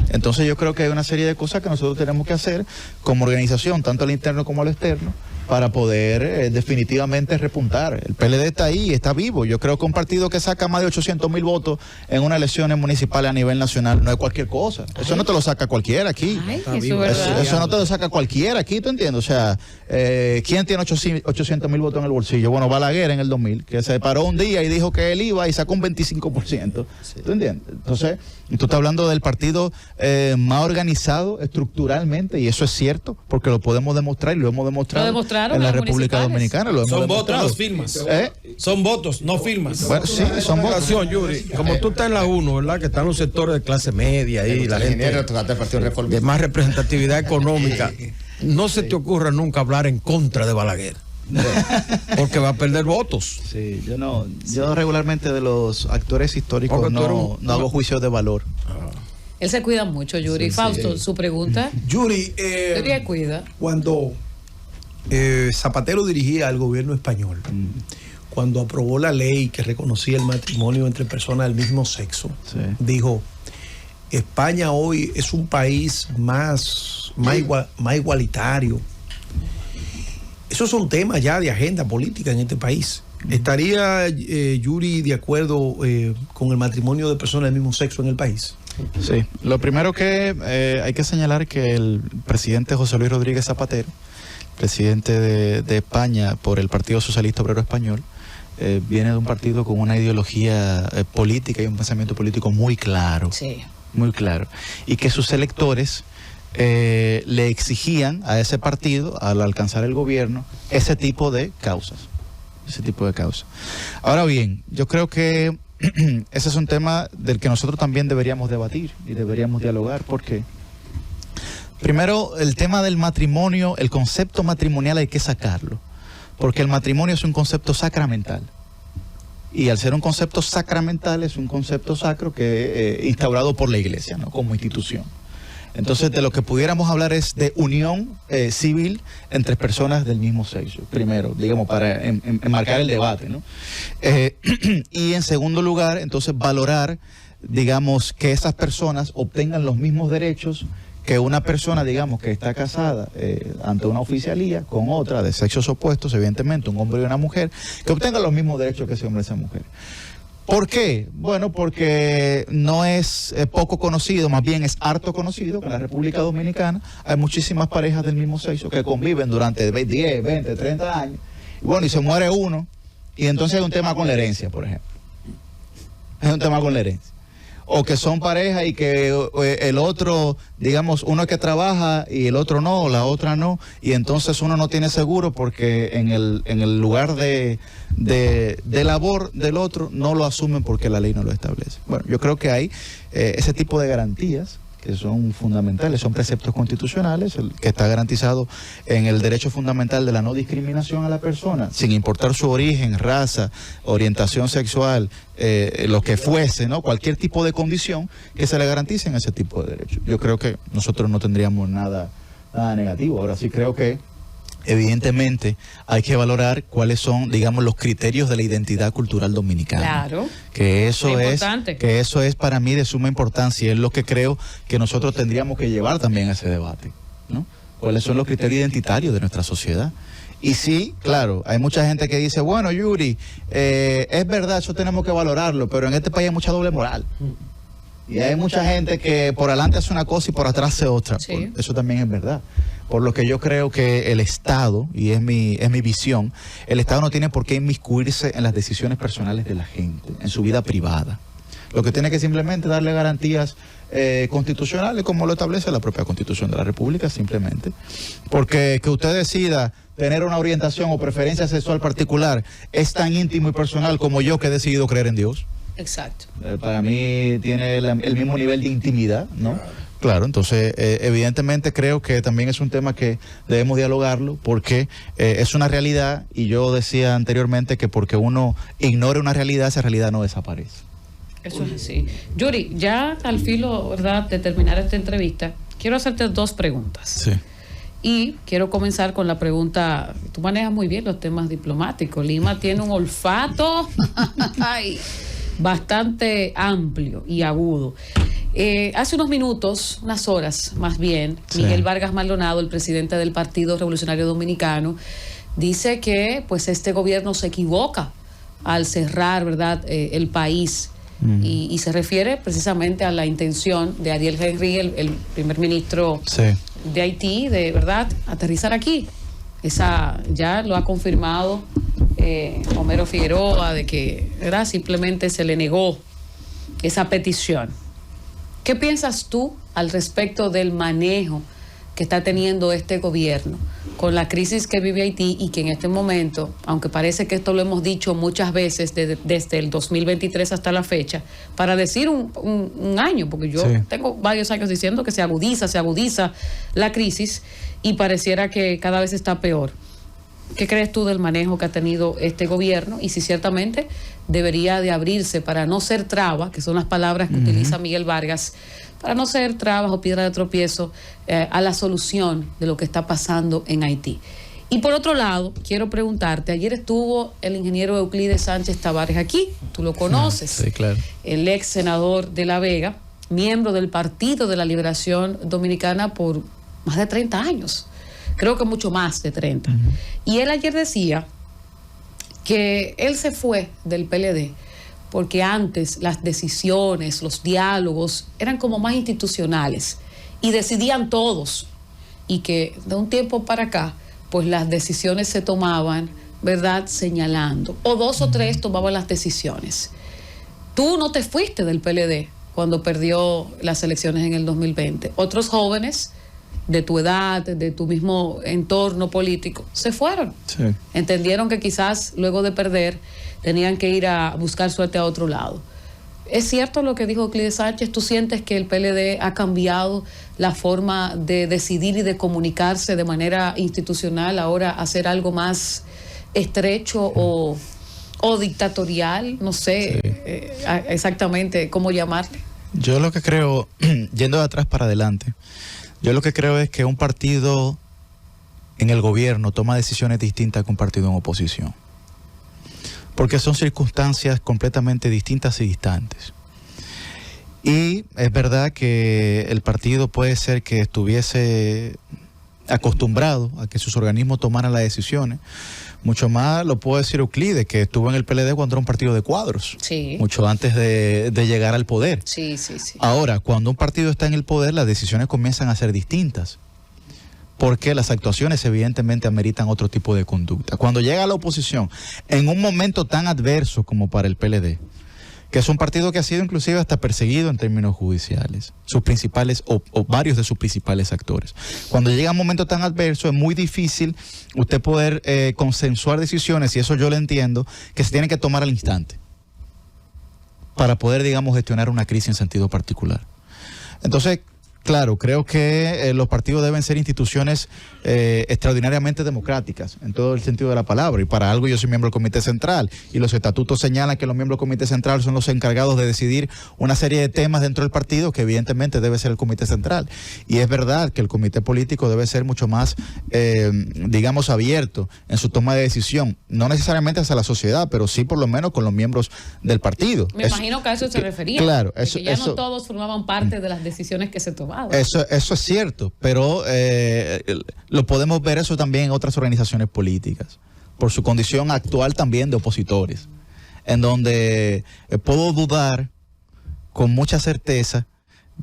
Entonces yo creo que hay una serie de cosas que nosotros tenemos que hacer como organización, tanto al interno como al externo, para poder definitivamente repuntar. El PLD está ahí, está vivo. Yo creo que un partido que saca más de 800,000 votos en unas elecciones municipales a nivel nacional no es cualquier cosa. Eso no te lo saca cualquiera aquí. Eso no te lo saca cualquiera aquí, ¿tú entiendes? O sea, ¿quién tiene 800,000 votos en el bolsillo? Bueno, Balaguer en el 2000, que se paró un día y dijo que él iba y sacó un 25%. ¿Tú entiendes? Entonces, tú estás hablando del partido más organizado estructuralmente, y eso es cierto, porque lo podemos demostrar y lo hemos demostrado. En la República Dominicana son votos, no firmas. Son votos, no firmas. Bueno, sí, son votos. Yuri, como tú estás en la 1, ¿verdad? Que están los sectores de clase media y la gente de más representatividad económica. No se te ocurra nunca hablar en contra de Balaguer, porque va a perder votos. Sí, yo regularmente de los actores históricos no hago juicios de valor. Él se cuida mucho, Yuri. Sí, Fausto, su pregunta. Yuri, cuida. Cuando Zapatero dirigía al gobierno español, cuando aprobó la ley que reconocía el matrimonio entre personas del mismo sexo, dijo: España hoy es un país más igualitario. Esos son temas ya de agenda política en este país. ¿Estaría Yuri de acuerdo con el matrimonio de personas del mismo sexo en el país? Sí, lo primero que hay que señalar que el presidente José Luis Rodríguez Zapatero, presidente de España por el Partido Socialista Obrero Español, viene de un partido con una ideología política y un pensamiento político muy claro. Sí. Muy claro. Y que sus electores le exigían a ese partido, al alcanzar el gobierno, ese tipo de causas. Ahora bien, yo creo que ese es un tema del que nosotros también deberíamos debatir y deberíamos dialogar. ¿Por qué? Primero, el tema del matrimonio, el concepto matrimonial hay que sacarlo, porque el matrimonio es un concepto sacramental. Y al ser un concepto sacramental, es un concepto sacro que instaurado por la Iglesia, ¿no? Como institución. Entonces, de lo que pudiéramos hablar es de unión civil entre personas del mismo sexo, primero, digamos, para enmarcar el debate, ¿no? Y en segundo lugar, entonces, valorar, digamos, que esas personas obtengan los mismos derechos que una persona, digamos, que está casada ante una oficialía con otra de sexos opuestos, evidentemente, un hombre y una mujer, que obtengan los mismos derechos que ese hombre y esa mujer. ¿Por qué? Bueno, porque no es poco conocido, más bien es harto conocido que en la República Dominicana hay muchísimas parejas del mismo sexo que conviven durante 10, 20, 30 años. Y bueno, y se muere uno, y entonces hay un tema con la herencia, por ejemplo. Es un tema con la herencia. O que son pareja y que el otro, digamos, uno es que trabaja y el otro no, o la otra no, y entonces uno no tiene seguro porque en el lugar de labor del otro no lo asumen porque la ley no lo establece. Bueno, yo creo que hay ese tipo de garantías que son fundamentales, son preceptos constitucionales, que está garantizado en el derecho fundamental de la no discriminación a la persona, sin importar su origen, raza, orientación sexual, lo que fuese, ¿no? Cualquier tipo de condición que se le garanticen ese tipo de derechos. Yo creo que nosotros no tendríamos nada negativo. Ahora sí creo que evidentemente hay que valorar cuáles son, digamos, los criterios de la identidad cultural dominicana. Claro. Que eso es para mí de suma importancia y es lo que creo que nosotros tendríamos que llevar también a ese debate, ¿no? ¿Cuáles son los criterios identitarios de nuestra sociedad? Y sí, claro, hay mucha gente que dice, bueno, Yuri, es verdad, eso tenemos que valorarlo, pero en este país hay mucha doble moral. Y hay mucha gente que por adelante hace una cosa y por atrás hace otra. Sí. Eso también es verdad. Por lo que yo creo que el Estado, y es mi visión, el Estado no tiene por qué inmiscuirse en las decisiones personales de la gente, en su vida privada. Lo que tiene que simplemente darle garantías constitucionales, como lo establece la propia Constitución de la República, simplemente. Porque que usted decida tener una orientación o preferencia sexual particular es tan íntimo y personal como yo que he decidido creer en Dios. Exacto. Para mí tiene el mismo nivel de intimidad, ¿no? Claro, entonces evidentemente creo que también es un tema que debemos dialogarlo porque es una realidad y yo decía anteriormente que porque uno ignore una realidad, esa realidad no desaparece. Eso es así. Yuri, ya al filo, ¿verdad?, de terminar esta entrevista, quiero hacerte 2 preguntas. Sí. Y quiero comenzar con la pregunta, tú manejas muy bien los temas diplomáticos, Lima tiene un olfato bastante amplio y agudo. Hace unos minutos, unas horas más bien, sí, Miguel Vargas Maldonado, el presidente del Partido Revolucionario Dominicano, dice que pues este gobierno se equivoca al cerrar, ¿verdad?, el país. Y se refiere precisamente a la intención de Ariel Henry, el primer ministro de Haití, de verdad aterrizar aquí. Esa ya lo ha confirmado Homero Figueroa, de que, ¿verdad?, simplemente se le negó esa petición. ¿Qué piensas tú al respecto del manejo que está teniendo este gobierno con la crisis que vive Haití y que en este momento, aunque parece que esto lo hemos dicho muchas veces desde el 2023 hasta la fecha, para decir un año, porque yo tengo varios años diciendo que se agudiza la crisis y pareciera que cada vez está peor? ¿Qué crees tú del manejo que ha tenido este gobierno y si ciertamente debería de abrirse para no ser traba, que son las palabras que utiliza Miguel Vargas, para no ser trabas o piedra de tropiezo a la solución de lo que está pasando en Haití? Y por otro lado, quiero preguntarte, ayer estuvo el ingeniero Euclides Sánchez Tavares aquí, tú lo conoces, Sí, claro. El ex senador de La Vega, miembro del Partido de la Liberación Dominicana por más de 30 años. Creo que mucho más de 30. Y él ayer decía que él se fue del PLD porque antes las decisiones, los diálogos eran como más institucionales y decidían todos. Y que de un tiempo para acá, pues las decisiones se tomaban, ¿verdad?, señalando. O 2 o 3 tomaban las decisiones. Tú no te fuiste del PLD cuando perdió las elecciones en el 2020. Otros jóvenes de tu edad, de tu mismo entorno político, se fueron. Sí. Entendieron que quizás luego de perder tenían que ir a buscar suerte a otro lado. ¿Es cierto lo que dijo Euclides Sánchez? ¿Tú sientes que el PLD ha cambiado la forma de decidir y de comunicarse de manera institucional, ahora hacer algo más estrecho o dictatorial? No sé exactamente cómo llamarle. Yo lo que creo, yendo de atrás para adelante, yo lo que creo es que un partido en el gobierno toma decisiones distintas que un partido en oposición. Porque son circunstancias completamente distintas y distantes. Y es verdad que el partido puede ser que estuviese acostumbrado a que sus organismos tomaran las decisiones. Mucho más lo puedo decir Euclides, que estuvo en el PLD cuando era un partido de cuadros, Sí. mucho antes de llegar al poder. Sí. Ahora, cuando un partido está en el poder, las decisiones comienzan a ser distintas, porque las actuaciones evidentemente ameritan otro tipo de conducta. Cuando llega a la oposición, en un momento tan adverso como para el PLD, que es un partido que ha sido inclusive hasta perseguido en términos judiciales, sus principales o varios de sus principales actores. Cuando llega un momento tan adverso es muy difícil usted poder consensuar decisiones, y eso yo lo entiendo, que se tienen que tomar al instante para poder, digamos, gestionar una crisis en sentido particular. Entonces, claro, creo que los partidos deben ser instituciones extraordinariamente democráticas, en todo el sentido de la palabra, y para algo yo soy miembro del Comité Central, y los estatutos señalan que los miembros del Comité Central son los encargados de decidir una serie de temas dentro del partido, que evidentemente debe ser el Comité Central. Y es verdad que el Comité Político debe ser mucho más, digamos, abierto en su toma de decisión, no necesariamente hacia la sociedad, pero sí por lo menos con los miembros del partido. Me imagino que a eso se refería. Claro, de que ya no todos formaban parte de las decisiones que se tomaban. Eso es cierto, pero lo podemos ver eso también en otras organizaciones políticas, por su condición actual también de opositores, en donde puedo dudar con mucha certeza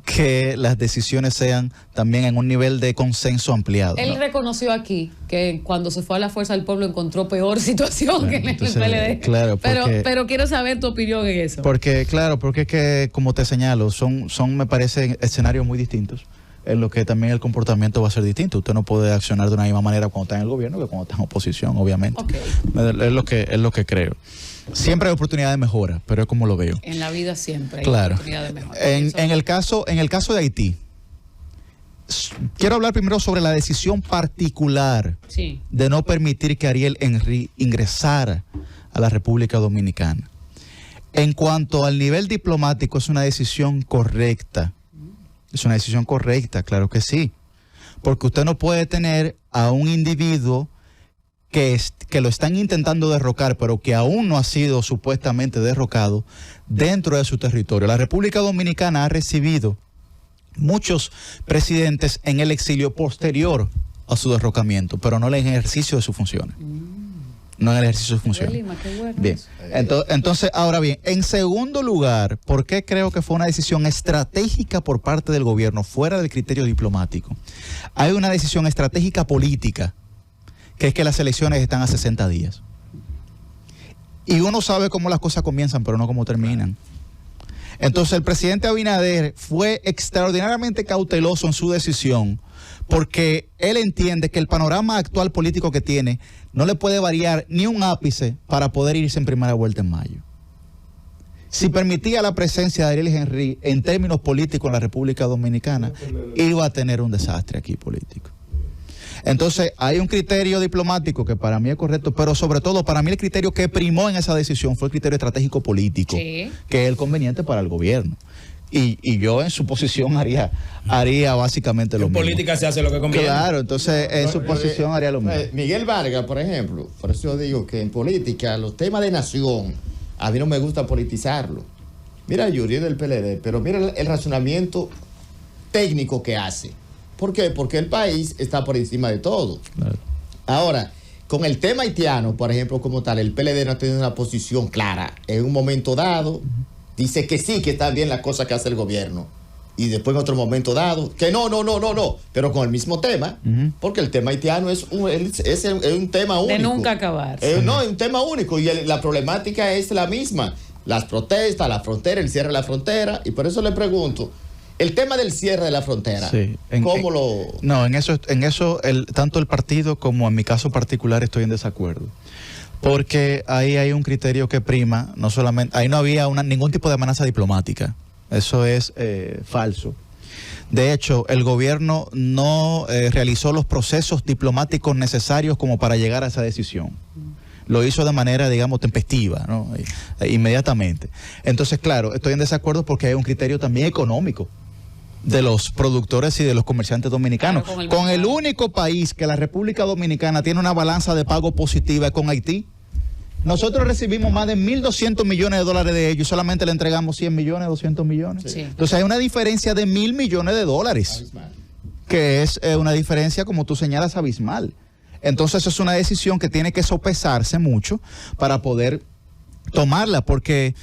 que las decisiones sean también en un nivel de consenso ampliado. Él reconoció aquí que cuando se fue a la Fuerza del Pueblo encontró peor situación que en el PLD. Claro, pero quiero saber tu opinión en eso. Porque es que, como te señalo, son me parece, escenarios muy distintos, en lo que también el comportamiento va a ser distinto. Usted no puede accionar de una misma manera cuando está en el gobierno que cuando está en oposición, obviamente. Okay. Es lo que creo. Siempre hay oportunidad de mejora, pero es como lo veo. En la vida siempre hay Claro. oportunidad de mejora. En el caso de Haití, quiero hablar primero sobre la decisión particular Sí. de no permitir que Ariel Henry ingresara a la República Dominicana. En cuanto al nivel diplomático, es una decisión correcta. Es una decisión correcta, claro que sí. Porque usted no puede tener a un individuo que lo están intentando derrocar, pero que aún no ha sido supuestamente derrocado dentro de su territorio. La República Dominicana ha recibido muchos presidentes en el exilio posterior a su derrocamiento, pero no en el ejercicio de sus funciones. No en el ejercicio de sus funciones. Lima, qué bueno Bien. eso. Entonces, ahora bien, en segundo lugar, ¿por qué creo que fue una decisión estratégica por parte del gobierno, fuera del criterio diplomático? Hay una decisión estratégica política, que es que las elecciones están a 60 días. Y uno sabe cómo las cosas comienzan, pero no cómo terminan. Entonces, el presidente Abinader fue extraordinariamente cauteloso en su decisión, porque él entiende que el panorama actual político que tiene no le puede variar ni un ápice para poder irse en primera vuelta en mayo. Si permitía la presencia de Ariel Henry en términos políticos en la República Dominicana, iba a tener un desastre aquí político. Entonces, hay un criterio diplomático que para mí es correcto, pero sobre todo para mí el criterio que primó en esa decisión fue el criterio estratégico político, Sí. que es el conveniente para el gobierno. Y yo en su posición haría básicamente lo En mismo. política se hace lo que conviene. Claro, entonces en su posición haría lo mismo. Miguel Vargas, por ejemplo, por eso yo digo que en política los temas de nación, a mí no me gusta politizarlo. Mira Yuri del PLD, pero mira el razonamiento técnico que hace. ¿Por qué? Porque el país está por encima de todo. Claro. Ahora, con el tema haitiano, por ejemplo, como tal, el PLD no ha tenido una posición clara. En un momento dado, dice que sí, que están bien las cosas que hace el gobierno. Y después en otro momento dado, que no. Pero con el mismo tema, porque el tema haitiano es un tema único. De nunca acabar. No, es un tema único y la problemática es la misma. Las protestas, la frontera, el cierre de la frontera. Y por eso le pregunto, el tema del cierre de la frontera, Sí, ¿cómo lo...? No, en eso tanto el partido como en mi caso particular estoy en desacuerdo. Porque ahí hay un criterio que prima, no solamente, ahí no había ningún tipo de amenaza diplomática. Eso es falso. De hecho, el gobierno no realizó los procesos diplomáticos necesarios como para llegar a esa decisión. Lo hizo de manera, digamos, tempestiva, ¿no? Inmediatamente. Entonces, claro, estoy en desacuerdo porque hay un criterio también económico de los productores y de los comerciantes dominicanos. Claro, con el único país que la República Dominicana tiene una balanza de pago positiva es con Haití. Nosotros recibimos más de 1.200 millones de dólares de ellos y solamente le entregamos 100 millones, 200 millones. Sí. Entonces hay una diferencia de 1.000 millones de dólares. que es una diferencia, como tú señalas, abismal. Entonces es una decisión que tiene que sopesarse mucho para poder tomarla, porque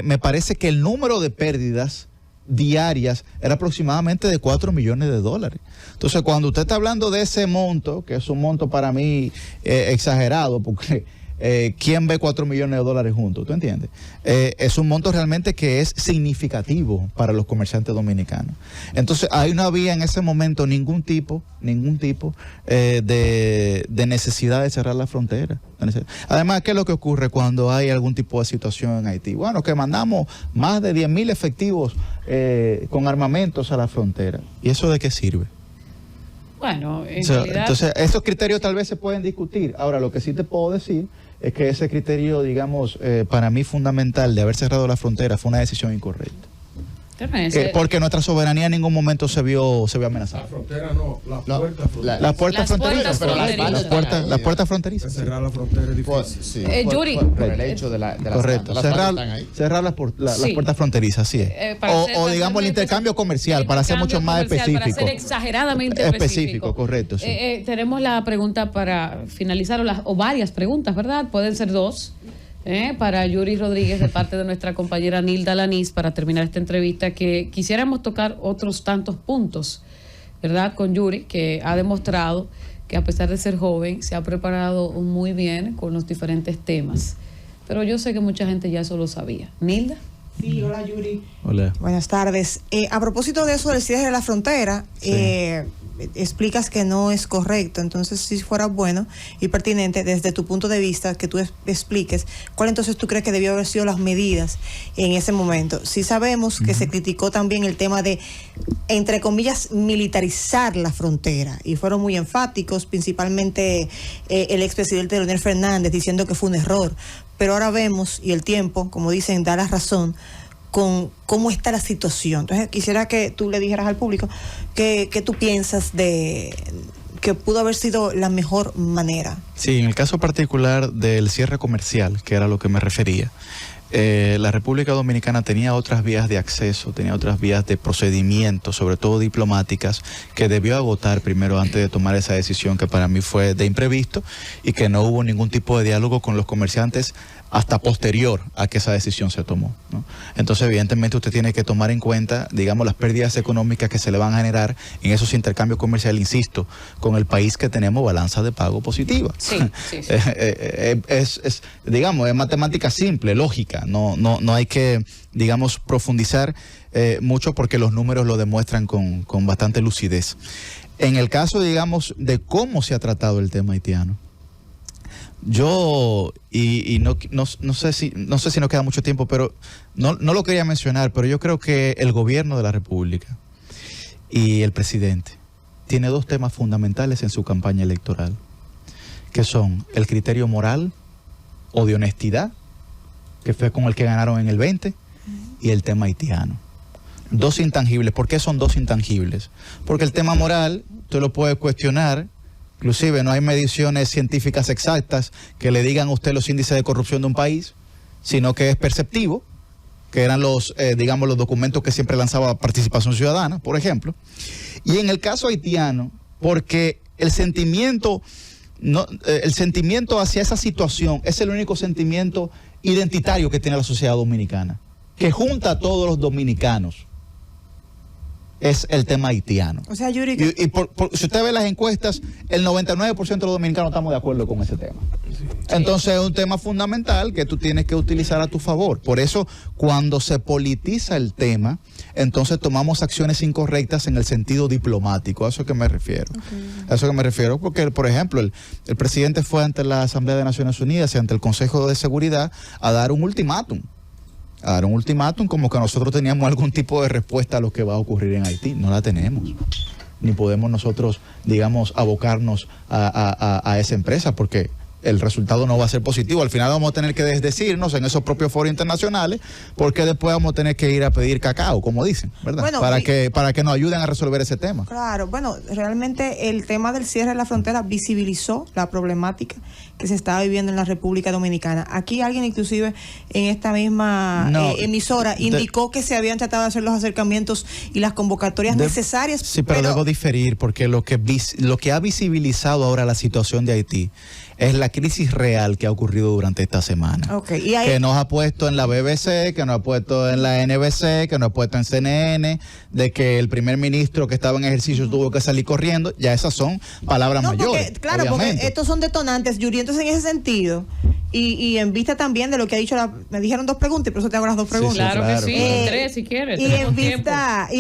me parece que el número de pérdidas diarias era aproximadamente de 4 millones de dólares. Entonces, cuando usted está hablando de ese monto, que es un monto para mí exagerado, porque ¿quién ve 4 millones de dólares juntos? ¿Tú entiendes? Es un monto realmente que es significativo para los comerciantes dominicanos. Entonces, ahí no había en ese momento ningún tipo de necesidad de cerrar la frontera. Además, ¿qué es lo que ocurre cuando hay algún tipo de situación en Haití? Bueno, que mandamos más de 10,000 efectivos con armamentos a la frontera. ¿Y eso de qué sirve? Bueno, en realidad... Entonces, esos criterios tal vez se pueden discutir. Ahora, lo que sí te puedo decir es que ese criterio, digamos, para mí fundamental de haber cerrado la frontera fue una decisión incorrecta. Porque nuestra soberanía en ningún momento se vio amenazada. La frontera no, Las puertas fronterizas. Las puertas fronterizas. Cerrar la frontera es difícil. Sí, Yuri. por el hecho de las correcto, las cerrar las Sí. puertas fronterizas, sí. O digamos el intercambio comercial, para ser mucho más específico. Para ser exageradamente específico. Correcto, sí. Tenemos la pregunta para finalizar, o varias preguntas, ¿verdad? Pueden ser dos. Para Yuri Rodríguez, de parte de nuestra compañera Nilda Lanís, para terminar esta entrevista, que quisiéramos tocar otros tantos puntos, ¿verdad? Con Yuri, que ha demostrado que a pesar de ser joven, se ha preparado muy bien con los diferentes temas. Pero yo sé que mucha gente ya eso lo sabía. ¿Nilda? Sí, hola Yuri. Hola. Buenas tardes. A propósito de eso del cierre de la frontera, explicas que no es correcto. Entonces, si fuera bueno y pertinente desde tu punto de vista que tú expliques cuál entonces tú crees que debió haber sido las medidas en ese momento. Sí sabemos que se criticó también el tema de, entre comillas, militarizar la frontera, y fueron muy enfáticos, principalmente el expresidente Leonel Fernández, diciendo que fue un error. Pero ahora vemos, y el tiempo, como dicen, da la razón con cómo está la situación. Entonces quisiera que tú le dijeras al público que tú piensas de que pudo haber sido la mejor manera. Sí, en el caso particular del cierre comercial, que era a lo que me refería, la República Dominicana tenía otras vías de acceso, tenía otras vías de procedimiento, sobre todo diplomáticas, que debió agotar primero antes de tomar esa decisión, que para mí fue de imprevisto, y que no hubo ningún tipo de diálogo con los comerciantes hasta posterior a que esa decisión se tomó, ¿no? Entonces, evidentemente, usted tiene que tomar en cuenta, digamos, las pérdidas económicas que se le van a generar en esos intercambios comerciales, insisto, con el país que tenemos balanza de pago positiva. Sí. Digamos, es matemática simple, lógica, no hay que, digamos, profundizar mucho, porque los números lo demuestran con bastante lucidez. En el caso, digamos, de cómo se ha tratado el tema haitiano, yo, no sé si nos queda mucho tiempo, pero no lo quería mencionar, pero yo creo que el gobierno de la República y el presidente tiene dos temas fundamentales en su campaña electoral, que son el criterio moral o de honestidad, que fue con el que ganaron en el 20, y el tema haitiano. Dos intangibles. ¿Por qué son dos intangibles? Porque el tema moral, usted lo puede cuestionar. Inclusive no hay mediciones científicas exactas que le digan a usted los índices de corrupción de un país, sino que es perceptivo, que eran los documentos que siempre lanzaba Participación Ciudadana, por ejemplo. Y en el caso haitiano, porque el sentimiento hacia esa situación es el único sentimiento identitario que tiene la sociedad dominicana, que junta a todos los dominicanos. Es el tema haitiano. O sea, Yuri, si usted ve las encuestas, el 99% de los dominicanos estamos de acuerdo con ese tema. Sí. Entonces es un tema fundamental que tú tienes que utilizar a tu favor. Por eso, cuando se politiza el tema, entonces tomamos acciones incorrectas en el sentido diplomático. A eso es que me refiero. A eso que me refiero, porque, por ejemplo, el presidente fue ante la Asamblea de Naciones Unidas y ante el Consejo de Seguridad a dar un ultimátum. Como que nosotros teníamos algún tipo de respuesta a lo que va a ocurrir en Haití. No la tenemos. Ni podemos nosotros, digamos, abocarnos a esa empresa, porque el resultado no va a ser positivo. Al final vamos a tener que desdecirnos en esos propios foros internacionales, porque después vamos a tener que ir a pedir cacao, como dicen, ¿verdad? Bueno, para que nos ayuden a resolver ese tema. Claro, bueno, realmente el tema del cierre de la frontera visibilizó la problemática que se estaba viviendo en la República Dominicana. Aquí alguien inclusive en esta misma emisora indicó que se habían tratado de hacer los acercamientos y las convocatorias necesarias. Sí, pero debo diferir, porque lo que ha visibilizado ahora la situación de Haití es la crisis real que ha ocurrido durante esta semana. Okay. Que nos ha puesto en la BBC, que nos ha puesto en la NBC, que nos ha puesto en CNN, de que el primer ministro que estaba en ejercicio tuvo que salir corriendo. Ya esas son palabras mayores. Claro, obviamente. porque estos son detonantes, Yuri. Entonces, en ese sentido, y en vista también de lo que ha dicho, me dijeron 2 preguntas, y por eso te hago las 2 preguntas. Claro que sí, 3 si quieres. Y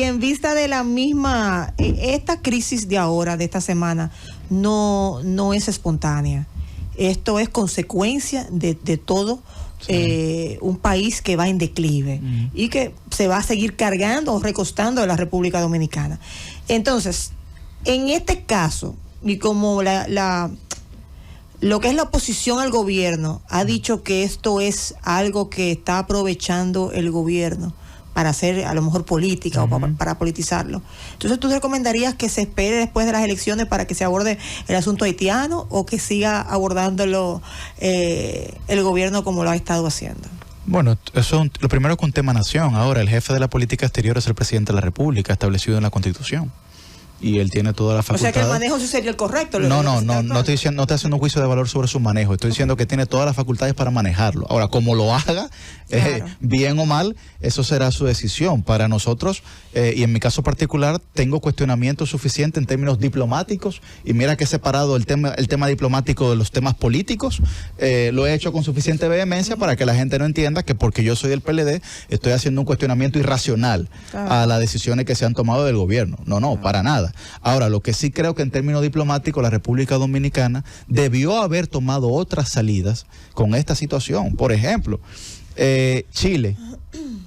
en vista de la misma, esta crisis de ahora, de esta semana, no es espontánea. Esto es consecuencia de todo un país que va en declive y que se va a seguir cargando o recostando de la República Dominicana. Entonces, en este caso, y como lo que es la oposición al gobierno ha dicho que esto es algo que está aprovechando el gobierno para hacer a lo mejor política o para politizarlo. Entonces, ¿tú recomendarías que se espere después de las elecciones para que se aborde el asunto haitiano o que siga abordándolo el gobierno como lo ha estado haciendo? Bueno, lo primero es que un tema nación. Ahora, el jefe de la política exterior es el presidente de la República, establecido en la Constitución. Y él tiene toda la facultad. O sea que el manejo sí sería el correcto. No estoy diciendo, no estoy haciendo un juicio de valor sobre su manejo. Estoy diciendo que tiene todas las facultades para manejarlo. Ahora, como lo haga, bien o mal, eso será su decisión. Para nosotros, y en mi caso particular, tengo cuestionamiento suficiente en términos diplomáticos. Y mira que he separado el tema diplomático de los temas políticos. Lo he hecho con suficiente vehemencia para que la gente no entienda que porque yo soy del PLD, estoy haciendo un cuestionamiento irracional a las decisiones que se han tomado del gobierno. No, para nada. Ahora, lo que sí creo que en términos diplomáticos la República Dominicana debió haber tomado otras salidas con esta situación. Por ejemplo, Chile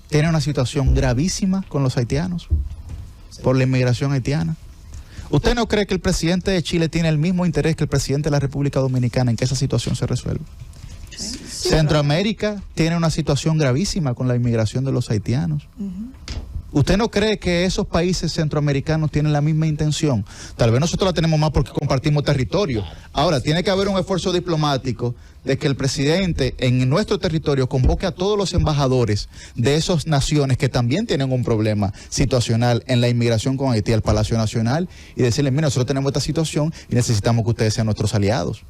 tiene una situación gravísima con los haitianos por la inmigración haitiana. ¿Usted no cree que el presidente de Chile tiene el mismo interés que el presidente de la República Dominicana en que esa situación se resuelva? Centroamérica tiene una situación gravísima con la inmigración de los haitianos. ¿Usted no cree que esos países centroamericanos tienen la misma intención? Tal vez nosotros la tenemos más porque compartimos territorio. Ahora, tiene que haber un esfuerzo diplomático de que el presidente en nuestro territorio convoque a todos los embajadores de esas naciones que también tienen un problema situacional en la inmigración con Haití al Palacio Nacional y decirles, mira, nosotros tenemos esta situación y necesitamos que ustedes sean nuestros aliados.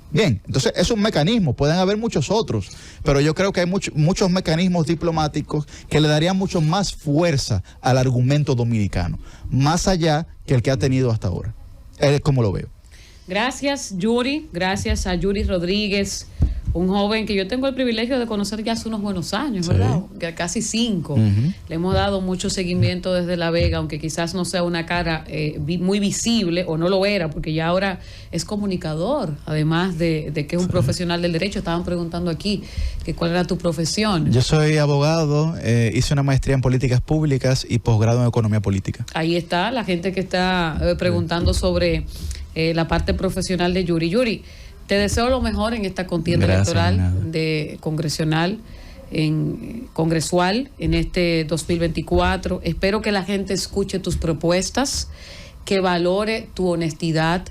Bien, entonces es un mecanismo, pueden haber muchos otros, pero yo creo que hay muchos mecanismos diplomáticos que le darían mucho más fuerza al argumento dominicano, más allá que el que ha tenido hasta ahora. Es como lo veo. Gracias, Yuri. Gracias a Yuri Rodríguez, un joven que yo tengo el privilegio de conocer ya hace unos buenos años, ¿verdad? Casi 5. Le hemos dado mucho seguimiento desde La Vega, aunque quizás no sea una cara muy visible, o no lo era, porque ya ahora es comunicador, además de que es un profesional del derecho. Estaban preguntando aquí que cuál era tu profesión. Yo soy abogado, hice una maestría en políticas públicas y posgrado en economía política. Ahí está la gente que está preguntando sobre la parte profesional de Yuri. Yuri, te deseo lo mejor en esta contienda electoral congresual en este 2024. Espero que la gente escuche tus propuestas, que valore tu honestidad,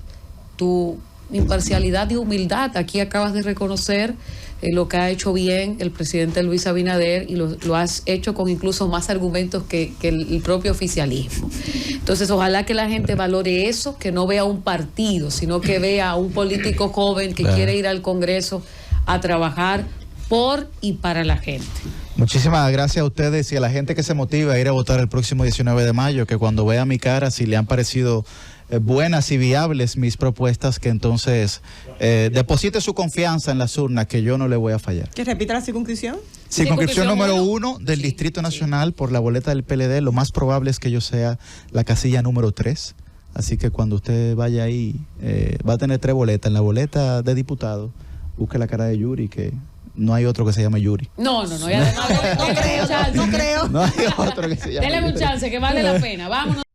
tu imparcialidad y humildad. Aquí acabas de reconocer lo que ha hecho bien el presidente Luis Abinader y lo has hecho con incluso más argumentos que el propio oficialismo. Entonces, ojalá que la gente valore eso, que no vea un partido, sino que vea a un político joven que quiere ir al Congreso a trabajar por y para la gente. Muchísimas gracias a ustedes y a la gente que se motiva a ir a votar el próximo 19 de mayo, que cuando vea mi cara, si le han parecido buenas y viables mis propuestas, que entonces deposite su confianza en las urnas, que yo no le voy a fallar. ¿Que repita la circunscripción? Circunscripción número 1 del Distrito Nacional por la boleta del PLD. Lo más probable es que yo sea la casilla número 3. Así que cuando usted vaya ahí, va a tener 3 boletas. En la boleta de diputado, busque la cara de Yuri, que no hay otro que se llame Yuri. No. Y además, no creo. No hay otro que se llame Dele un Yuri. chance, que vale la pena. Vámonos.